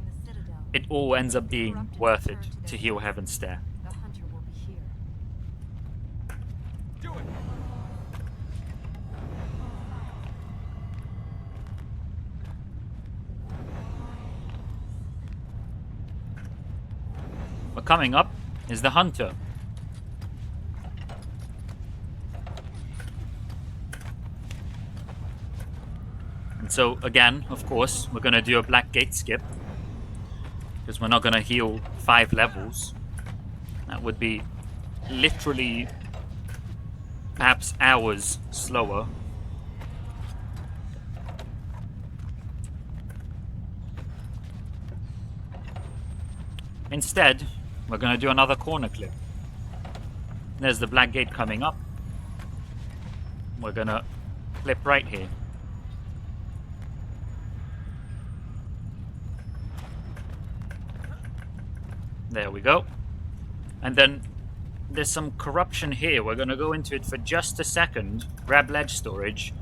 it all ends up being worth it to heal Heaven's Stair. The hunter will be here. Do it. But coming up is the hunter. And so again, of course, we're going to do a Black Gate skip, because we're not going to heal 5 levels. That would be literally perhaps hours slower. Instead, we're going to do another corner clip. There's the Black Gate coming up. We're going to clip right here. There we go. And then there's some corruption here. We're going to go into it for just a second. Grab ledge storage.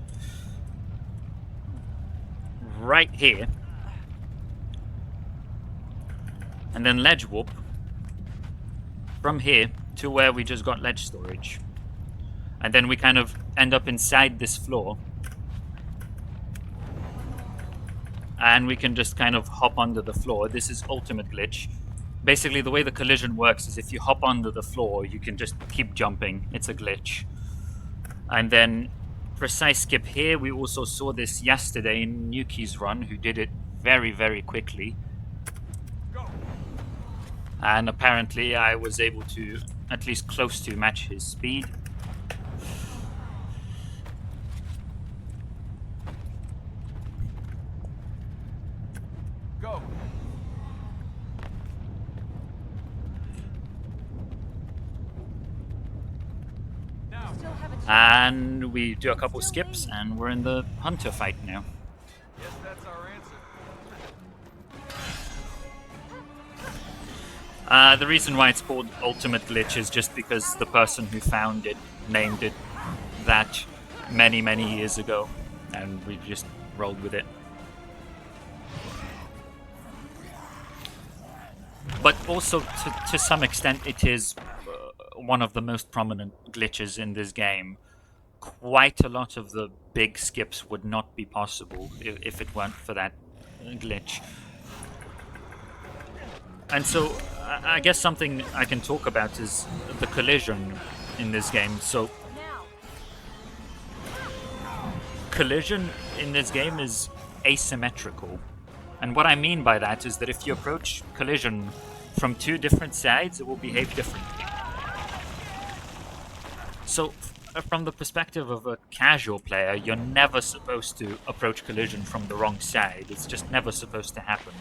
Right here. And then ledge warp. From here to where we just got ledge storage. And then we kind of end up inside this floor. And we can just kind of hop under the floor. This is ultimate glitch. Basically, the way the collision works is if you hop under the floor, you can just keep jumping. It's a glitch. And then, precise skip here. We also saw this yesterday in Nuki's run, who did it very, very quickly. And apparently, I was able to, at least close to, match his speed. Go. And we do a couple skips, and we're in the hunter fight now. Yes, that's our answer. The reason why it's called Ultimate Glitch is just because the person who found it named it that many, many years ago, and we just rolled with it. But also, to some extent, it is one of the most prominent glitches in this game. Quite a lot of the big skips would not be possible if it weren't for that glitch. And so, I guess something I can talk about is the collision in this game. So, collision in this game is asymmetrical. And what I mean by that is that if you approach collision from 2 different sides, it will behave differently. So, from the perspective of a casual player, you're never supposed to approach collision from the wrong side. It's just never supposed to happen.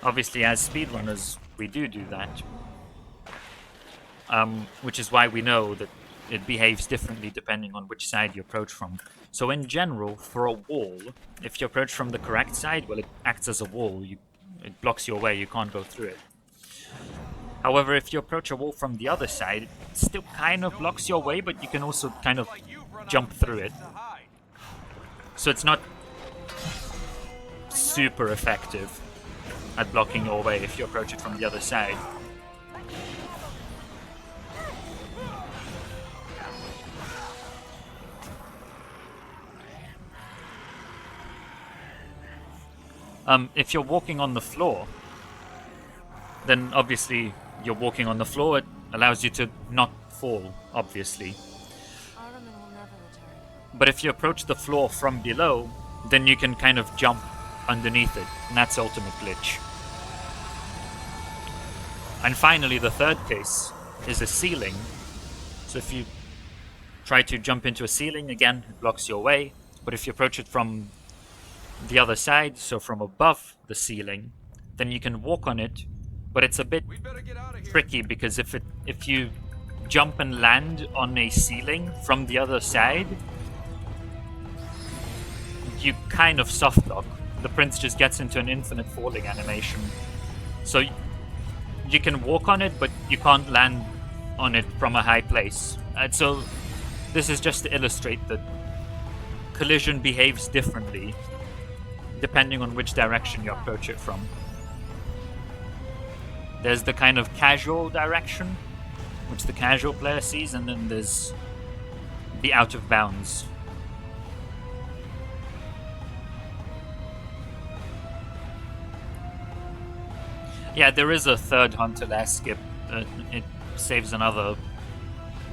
Obviously, as speedrunners, we do that. Which is why we know that it behaves differently depending on which side you approach from. So in general, for a wall, if you approach from the correct side, well, it acts as a wall. It blocks your way, you can't go through it. However, if you approach a wall from the other side, it still kind of blocks your way, but you can also kind of jump through it. So it's not super effective. at blocking your way if you approach it from the other side. If you're walking on the floor, then obviously you're walking on the floor. It allows you to not fall, obviously. Armin will never return. But if you approach the floor from below, then you can kind of jump underneath it, and that's ultimate glitch. And finally, the third case is a ceiling. So if you try to jump into a ceiling, again, it blocks your way. But if you approach it from the other side, so from above the ceiling, then you can walk on it. But it's a bit We better get out of here. tricky because if you jump and land on a ceiling from the other side, you kind of soft lock. The prince just gets into an infinite falling animation. So you can walk on it, but you can't land on it from a high place. And so this is just to illustrate that collision behaves differently depending on which direction you approach it from. There's the kind of casual direction, which the casual player sees, and then there's the out of bounds. Yeah, there is a third Hunter last skip. It saves another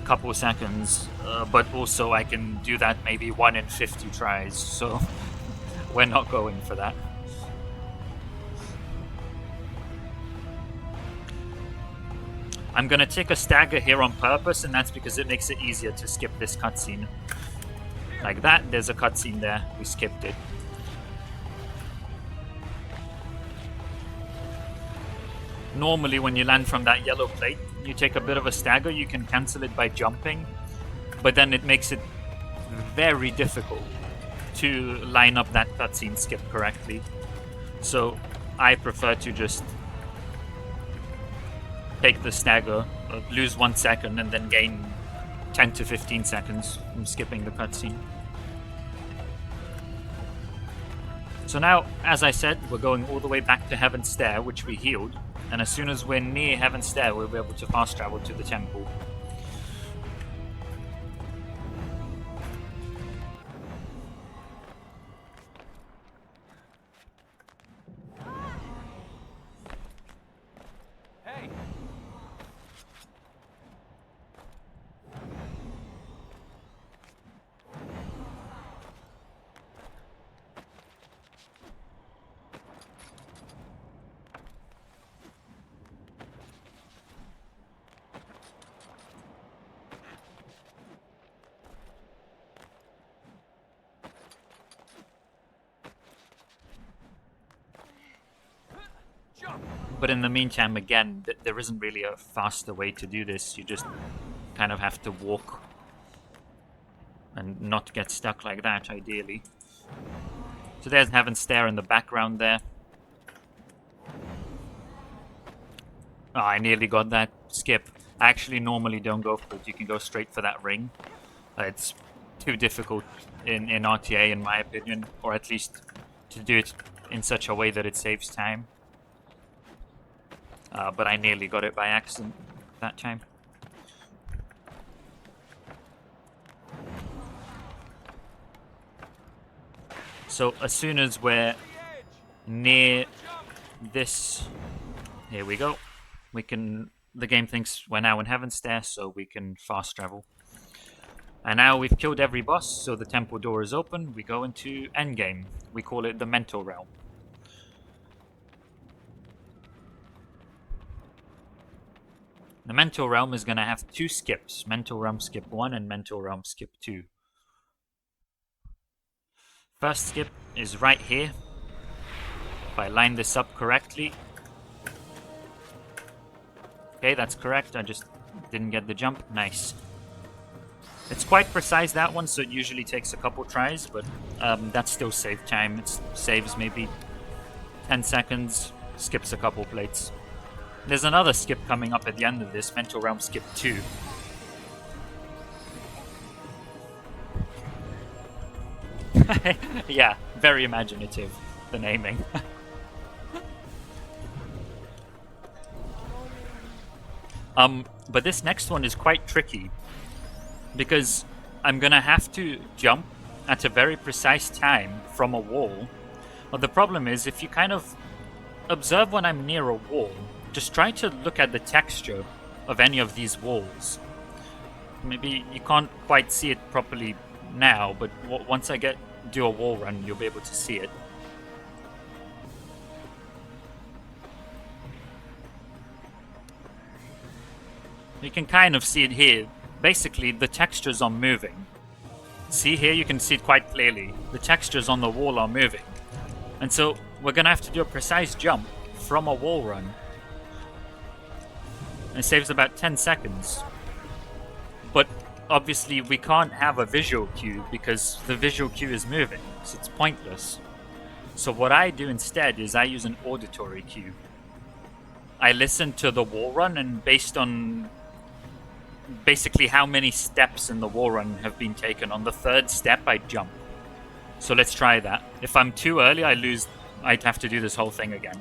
couple seconds, but also I can do that maybe 1 in 50 tries, so we're not going for that. I'm gonna take a stagger here on purpose, and that's because it makes it easier to skip this cutscene. Like that, there's a cutscene there, we skipped it. Normally when you land from that yellow plate, you take a bit of a stagger, you can cancel it by jumping, but then it makes it very difficult to line up that cutscene skip correctly. So I prefer to just take the stagger, lose 1 second, and then gain 10 to 15 seconds from skipping the cutscene. So now, as I said, we're going all the way back to Heaven's Stair, which we healed, and as soon as we're near Heaven's Stair, we'll be able to fast travel to the temple. Hey, jump! But in the meantime, again, there isn't really a faster way to do this. You just kind of have to walk and not get stuck like that, ideally. So there's Heaven's Stair in the background there. Oh, I nearly got that skip. I actually normally don't go for it. You can go straight for that ring. It's too difficult in RTA, in my opinion, or at least to do it in such a way that it saves time. But I nearly got it by accident that time. So as soon as we're near this, here we go. The game thinks we're now in Heaven's Stair, so we can fast travel. And now we've killed every boss, so the temple door is open. We go into endgame. We call it the Mental Realm. The Mental Realm is going to have 2 skips. Mental Realm Skip 1 and Mental Realm Skip 2. First skip is right here. If I line this up correctly. Okay, that's correct. I just didn't get the jump. Nice. It's quite precise, that one, so it usually takes a couple tries, but that's still save time. It saves maybe 10 seconds, skips a couple plates. There's another skip coming up at the end of this, Mental Realm Skip 2. Yeah, very imaginative, the naming. But this next one is quite tricky because I'm gonna have to jump at a very precise time from a wall. But the problem is, if you kind of observe when I'm near a wall, just try to look at the texture of any of these walls. Maybe you can't quite see it properly now, but once I do a wall run, you'll be able to see it. You can kind of see it here. Basically, the textures are moving. See here, you can see it quite clearly. The textures on the wall are moving. And so, we're gonna have to do a precise jump from a wall run. And it saves about 10 seconds. But obviously, we can't have a visual cue because the visual cue is moving, so it's pointless. So what I do instead is I use an auditory cue. I listen to the wall run, and based on basically how many steps in the wall run have been taken, on the third step I jump. So let's try that. If I'm too early, I'd have to do this whole thing again.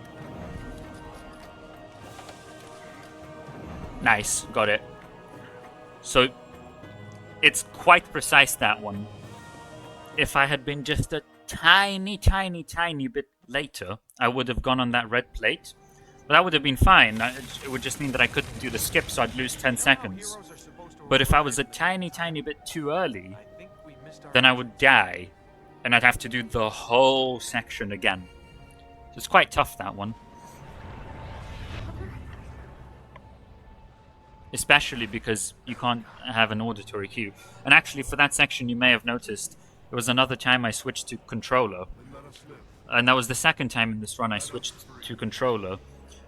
Nice, got it. So it's quite precise, that one. If I had been just a tiny bit later, I would have gone on that red plate. But that would have been fine. It would just mean that I couldn't do the skip, so I'd lose 10 seconds. But if I was a tiny bit too early, then I would die. And I'd have to do the whole section again. So it's quite tough, that one. Especially because you can't have an auditory cue. And actually, for that section, you may have noticed, there was another time I switched to controller. And that was the second time in this run I switched to controller.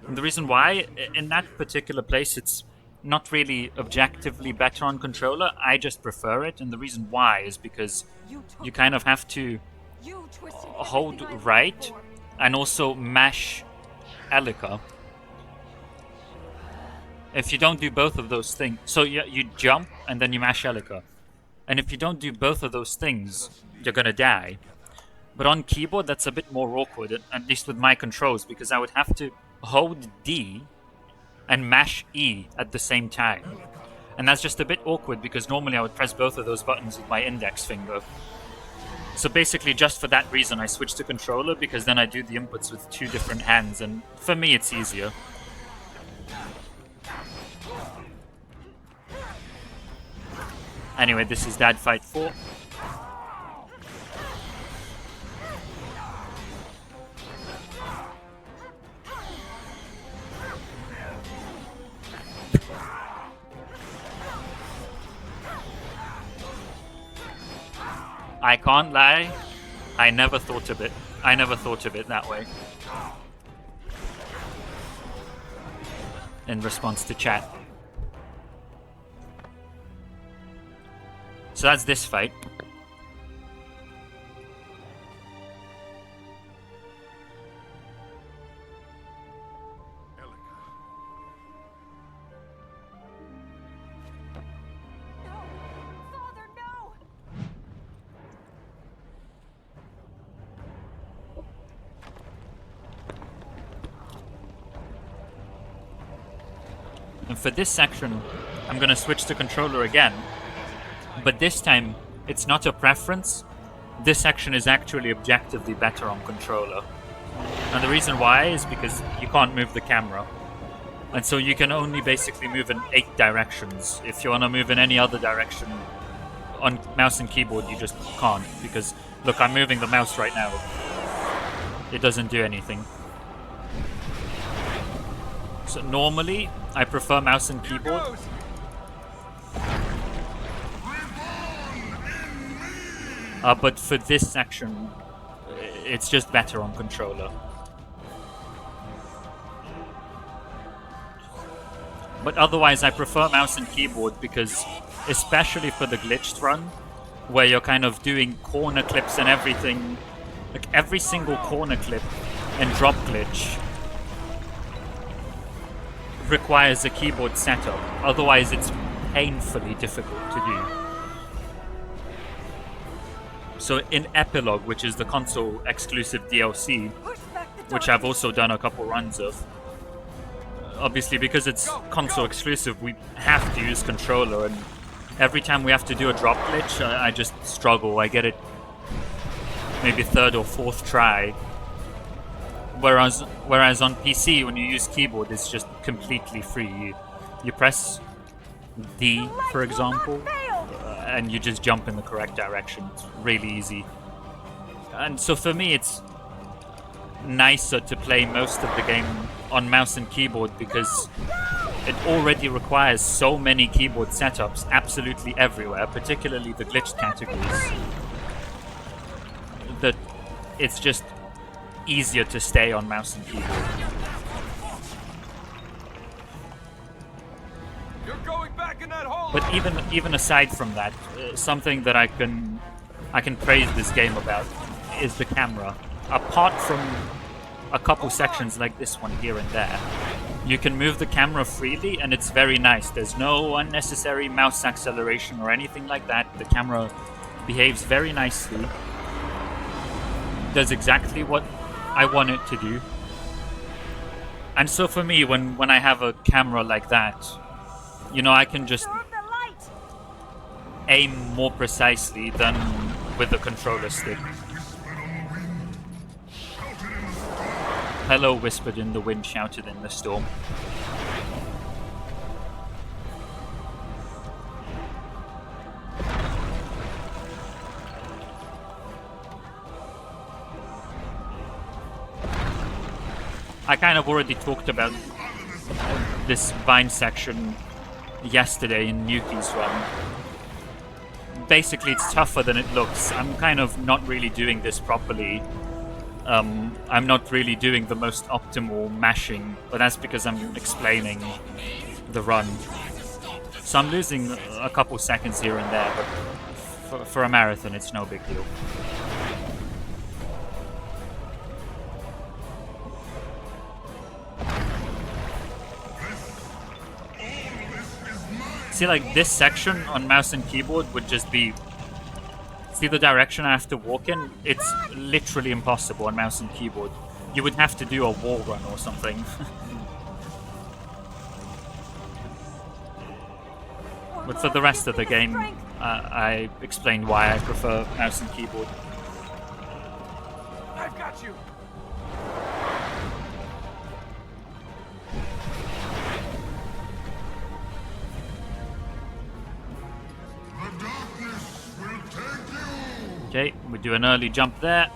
And the reason why, in that particular place, it's not really objectively better on controller. I just prefer it. And the reason why is because you kind of have to hold right and also mash Elika. If you don't do both of those things, so you jump and then you mash Elika. And if you don't do both of those things, you're gonna die. But on keyboard, that's a bit more awkward, at least with my controls, because I would have to hold D and mash E at the same time. And that's just a bit awkward because normally I would press both of those buttons with my index finger. So basically, just for that reason, I switched to controller, because then I do the inputs with two different hands, and for me it's easier. Anyway, this is Dad Fight 4. I can't lie, I never thought of it. I never thought of it that way. In response to chat. So that's this fight. And for this section, I'm going to switch to controller again. But this time, it's not a preference. This section is actually objectively better on controller. And the reason why is because you can't move the camera. And so you can only basically move in 8 directions. If you want to move in any other direction on mouse and keyboard, you just can't. Because, look, I'm moving the mouse right now. It doesn't do anything. So normally, I prefer mouse and keyboard. But for this section, it's just better on controller. But otherwise, I prefer mouse and keyboard because, especially for the glitched run, where you're kind of doing corner clips and everything, like every single corner clip and drop glitch requires a keyboard setup. Otherwise, it's painfully difficult to do. So in Epilogue, which is the console exclusive DLC, which I've also done a couple runs of, obviously because it's console exclusive, we have to use controller, and every time we have to do a drop glitch, I just struggle. I get it maybe third or fourth try. Whereas on PC, when you use keyboard, it's just completely free. You press D, for example, and you just jump in the correct direction. It's really easy. And so for me, it's nicer to play most of the game on mouse and keyboard because it already requires so many keyboard setups absolutely everywhere, particularly the glitched categories, that it's just easier to stay on mouse and keyboard. You're going back in that hole. But even aside from that, something that I can praise this game about is the camera. Apart from a couple sections like this one here and there, you can move the camera freely, and it's very nice. There's no unnecessary mouse acceleration or anything like that. The camera behaves very nicely, does exactly what I want it to do. And so for me, when I have a camera like that, you know, I can just aim more precisely than with the controller stick. Hello, whispered in the wind, shouted in the storm. I kind of already talked about this vine section yesterday in Yuki's run. Basically, it's tougher than it looks. I'm kind of not really doing this properly. I'm not really doing the most optimal mashing, but that's because I'm explaining the run. So I'm losing a couple seconds here and there, but for a marathon, it's no big deal. See, like, this section on mouse and keyboard would just be... See the direction I have to walk in? It's literally impossible on mouse and keyboard. You would have to do a wall run or something. But for the rest of the game, I explained why I prefer mouse and keyboard. I've got you. Okay, we do an early jump there.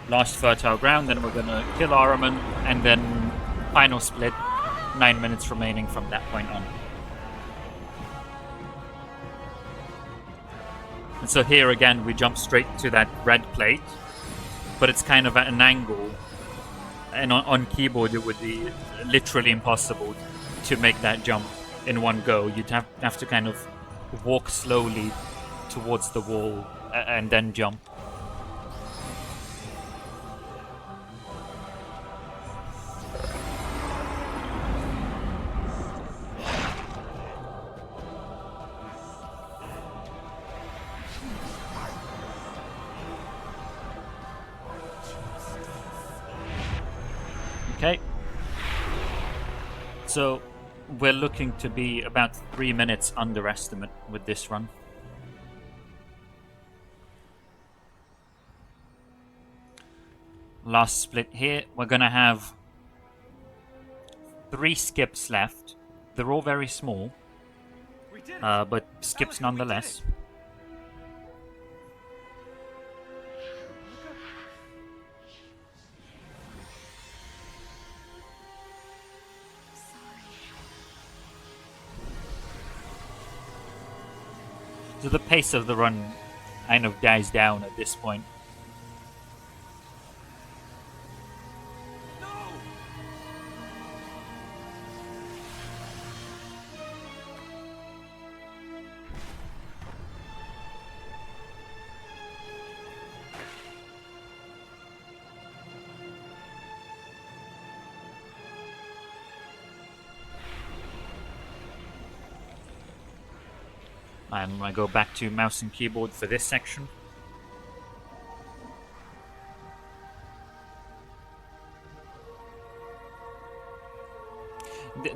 Last fertile ground, then we're gonna kill Ahriman, and then final split. 9 minutes remaining from that point on. And so here again, we jump straight to that red plate, but it's kind of at an angle. And on keyboard, it would be literally impossible to make that jump in one go. You'd have to kind of walk slowly towards the wall and then jump. Okay. So we're looking to be about 3 minutes underestimate with this run. Last split here. We're gonna have 3 skips left. They're all very small, We did it. but skips nonetheless. So the pace of the run kind of dies down at this point. No. And I go back to mouse and keyboard for this section.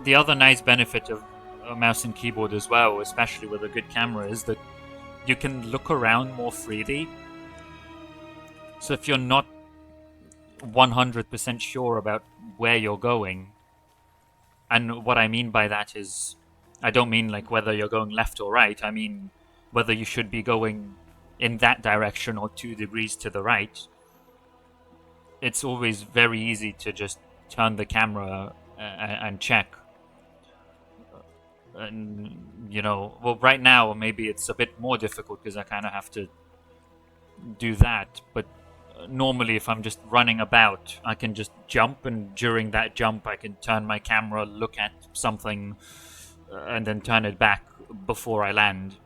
The other nice benefit of a mouse and keyboard as well, especially with a good camera, is that you can look around more freely. So if you're not 100% sure about where you're going, and what I mean by that is, I don't mean like whether you're going left or right, I mean whether you should be going in that direction or 2 degrees to the right. It's always very easy to just turn the camera and check. And, you know, well, right now maybe it's a bit more difficult because I kind of have to do that, but normally if I'm just running about, I can just jump, and during that jump I can turn my camera, look at something, and then turn it back before I land.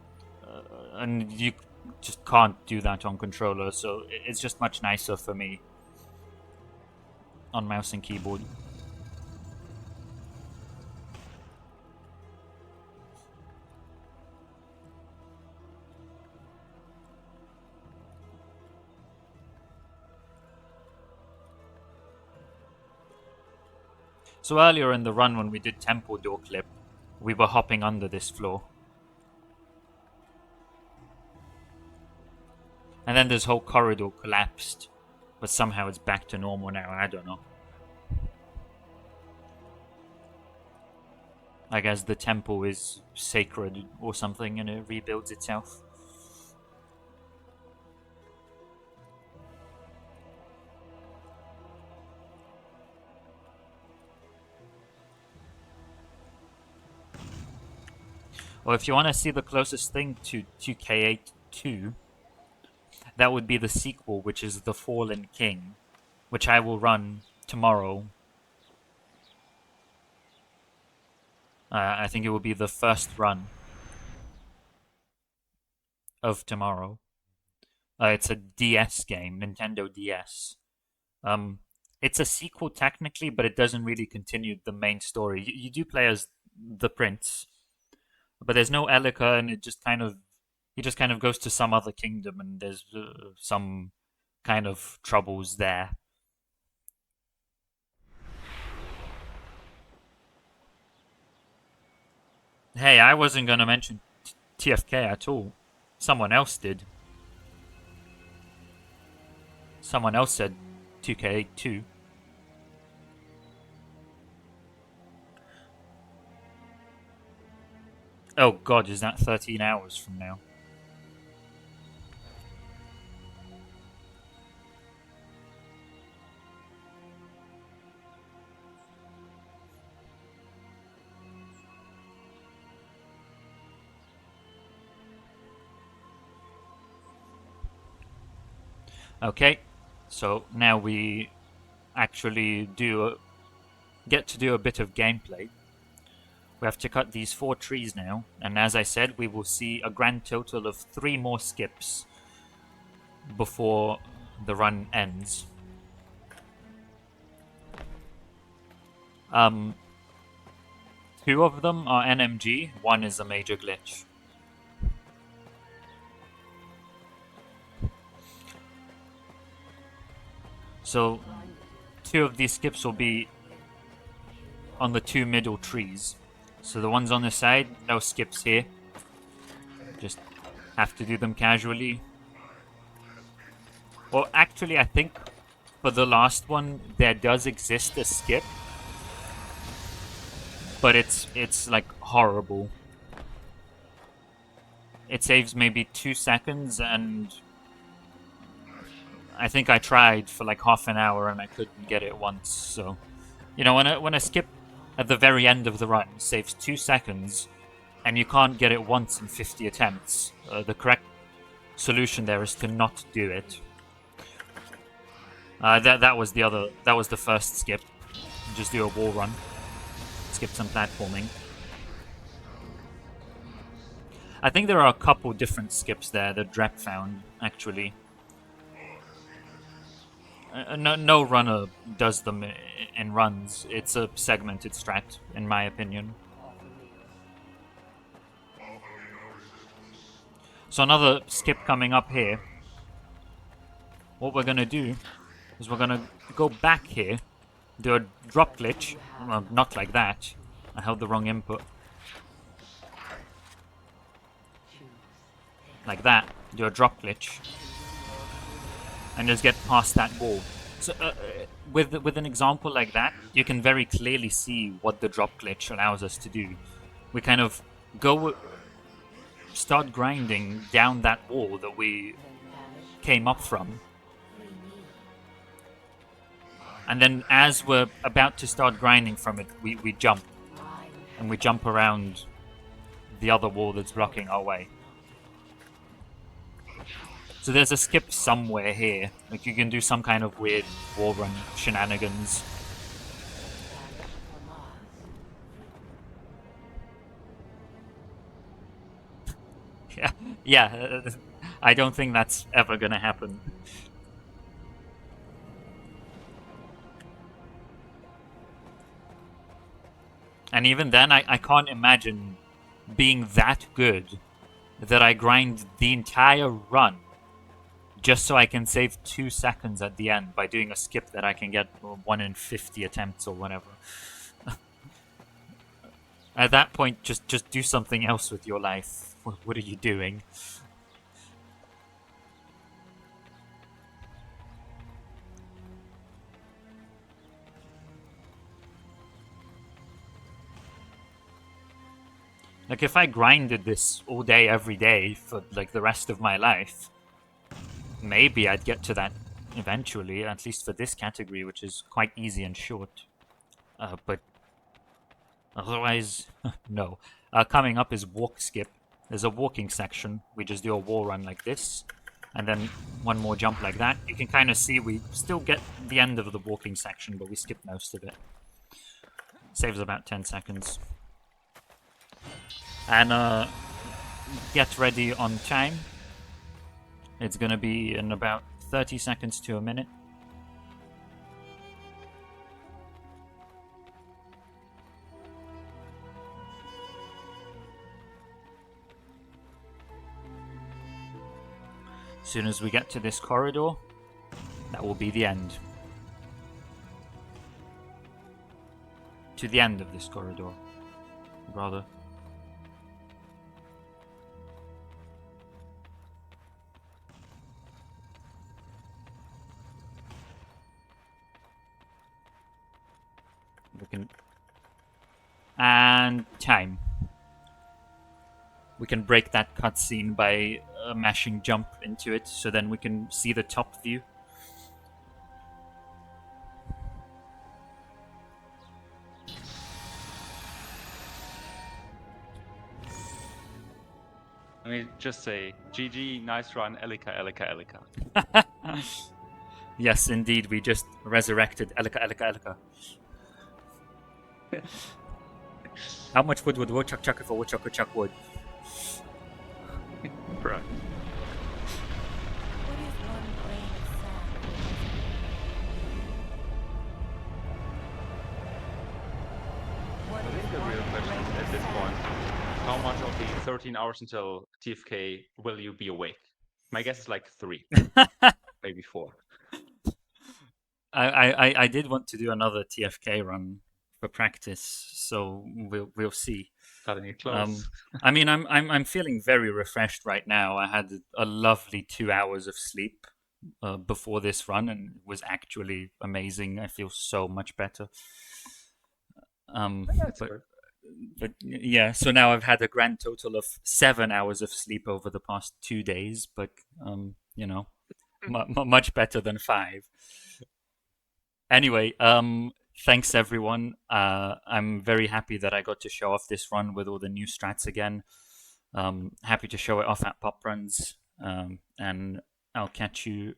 And you just can't do that on controller, so it's just much nicer for me on mouse and keyboard. So earlier in the run when we did temple door clip, we were hopping under this floor. And then this whole corridor collapsed, but somehow it's back to normal now, I don't know. I guess the temple is sacred or something and it rebuilds itself. Well, if you want to see the closest thing to 2K82, that would be the sequel, which is The Fallen King, which I will run tomorrow. I think it will be the first run of tomorrow. It's a DS game, Nintendo DS. It's a sequel technically, but it doesn't really continue the main story. You do play as the prince, but there's no Elika, and he just kind of goes to some other kingdom, and there's some kind of troubles there. Hey, I wasn't gonna mention TFK at all. Someone else did. Someone else said 2K2. Oh god, is that 13 hours from now? Okay, so now we actually get to do a bit of gameplay. We have to cut these 4 trees now, and as I said, we will see a grand total of 3 more skips before the run ends. 2 of them are NMG, 1 is a major glitch. So 2 of these skips will be on the 2 middle trees. So the ones on the side, no skips here. Just have to do them casually. Well, actually, I think for the last one, there does exist a skip. But it's like horrible. It saves maybe 2 seconds, and I think I tried for like half an hour and I couldn't get it once. So, you know, when a skip at the very end of the run saves 2 seconds and you can't get it once in 50 attempts, the correct solution there is to not do it. That was the first skip. Just do a wall run. Skip some platforming. I think there are a couple different skips there that Drep found, actually. No runner does them in runs. It's a segmented strat, in my opinion. So another skip coming up here. What we're gonna do is we're gonna go back here, do a drop glitch. Well, not like that. I held the wrong input. Like that, do a drop glitch, and just get past that wall. So with an example like that, you can very clearly see what the drop glitch allows us to do. We kind of start grinding down that wall that we came up from. And then as we're about to start grinding from it, we jump. And we jump around the other wall that's blocking our way. So there's a skip somewhere here. Like you can do some kind of weird wall run shenanigans. Yeah. I don't think that's ever gonna happen. And even then, I can't imagine being that good that I grind the entire run just so I can save 2 seconds at the end by doing a skip that I can get 1 in 50 attempts or whatever. At that point, just do something else with your life. What are you doing? Like, if I grinded this all day, every day, for, like, the rest of my life, maybe I'd get to that eventually, at least for this category, which is quite easy and short. But otherwise, no. Coming up is walk skip. There's a walking section. We just do a wall run like this, and then one more jump like that. You can kind of see we still get the end of the walking section, but we skip most of it. Saves about 10 seconds. And get ready on time. It's gonna be in about 30 seconds to a minute. As soon as we get to this corridor, that will be the end. To the end of this corridor, rather. We can... And time. We can break that cutscene by mashing jump into it, so then we can see the top view. Let me just say, GG, nice run, Elika, Elika, Elika. Yes, indeed, we just resurrected Elika, Elika, Elika. How much wood would Woodchuck chuck if a Woodchuck would chuck wood? Right. What is one grain of sand? What I is think the one real question grain at of this sand? point, how much of the 13 hours until TFK will you be awake? My guess is like 3, maybe 4. I did want to do another TFK run for practice, so we'll see. Cutting it close. I mean, I'm feeling very refreshed right now. I had a lovely 2 hours of sleep before this run, and it was actually amazing. I feel so much better. That's good. But yeah, so now I've had a grand total of 7 hours of sleep over the past 2 days, but you know, much better than 5. Anyway, thanks everyone. I'm very happy that I got to show off this run with all the new strats again. Happy to show it off at PoPRuns, and I'll catch you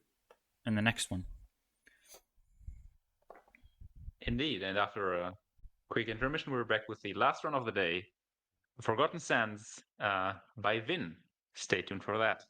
in the next one. Indeed, and after a quick intermission, we're back with the last run of the day, Forgotten Sands by Vin. Stay tuned for that.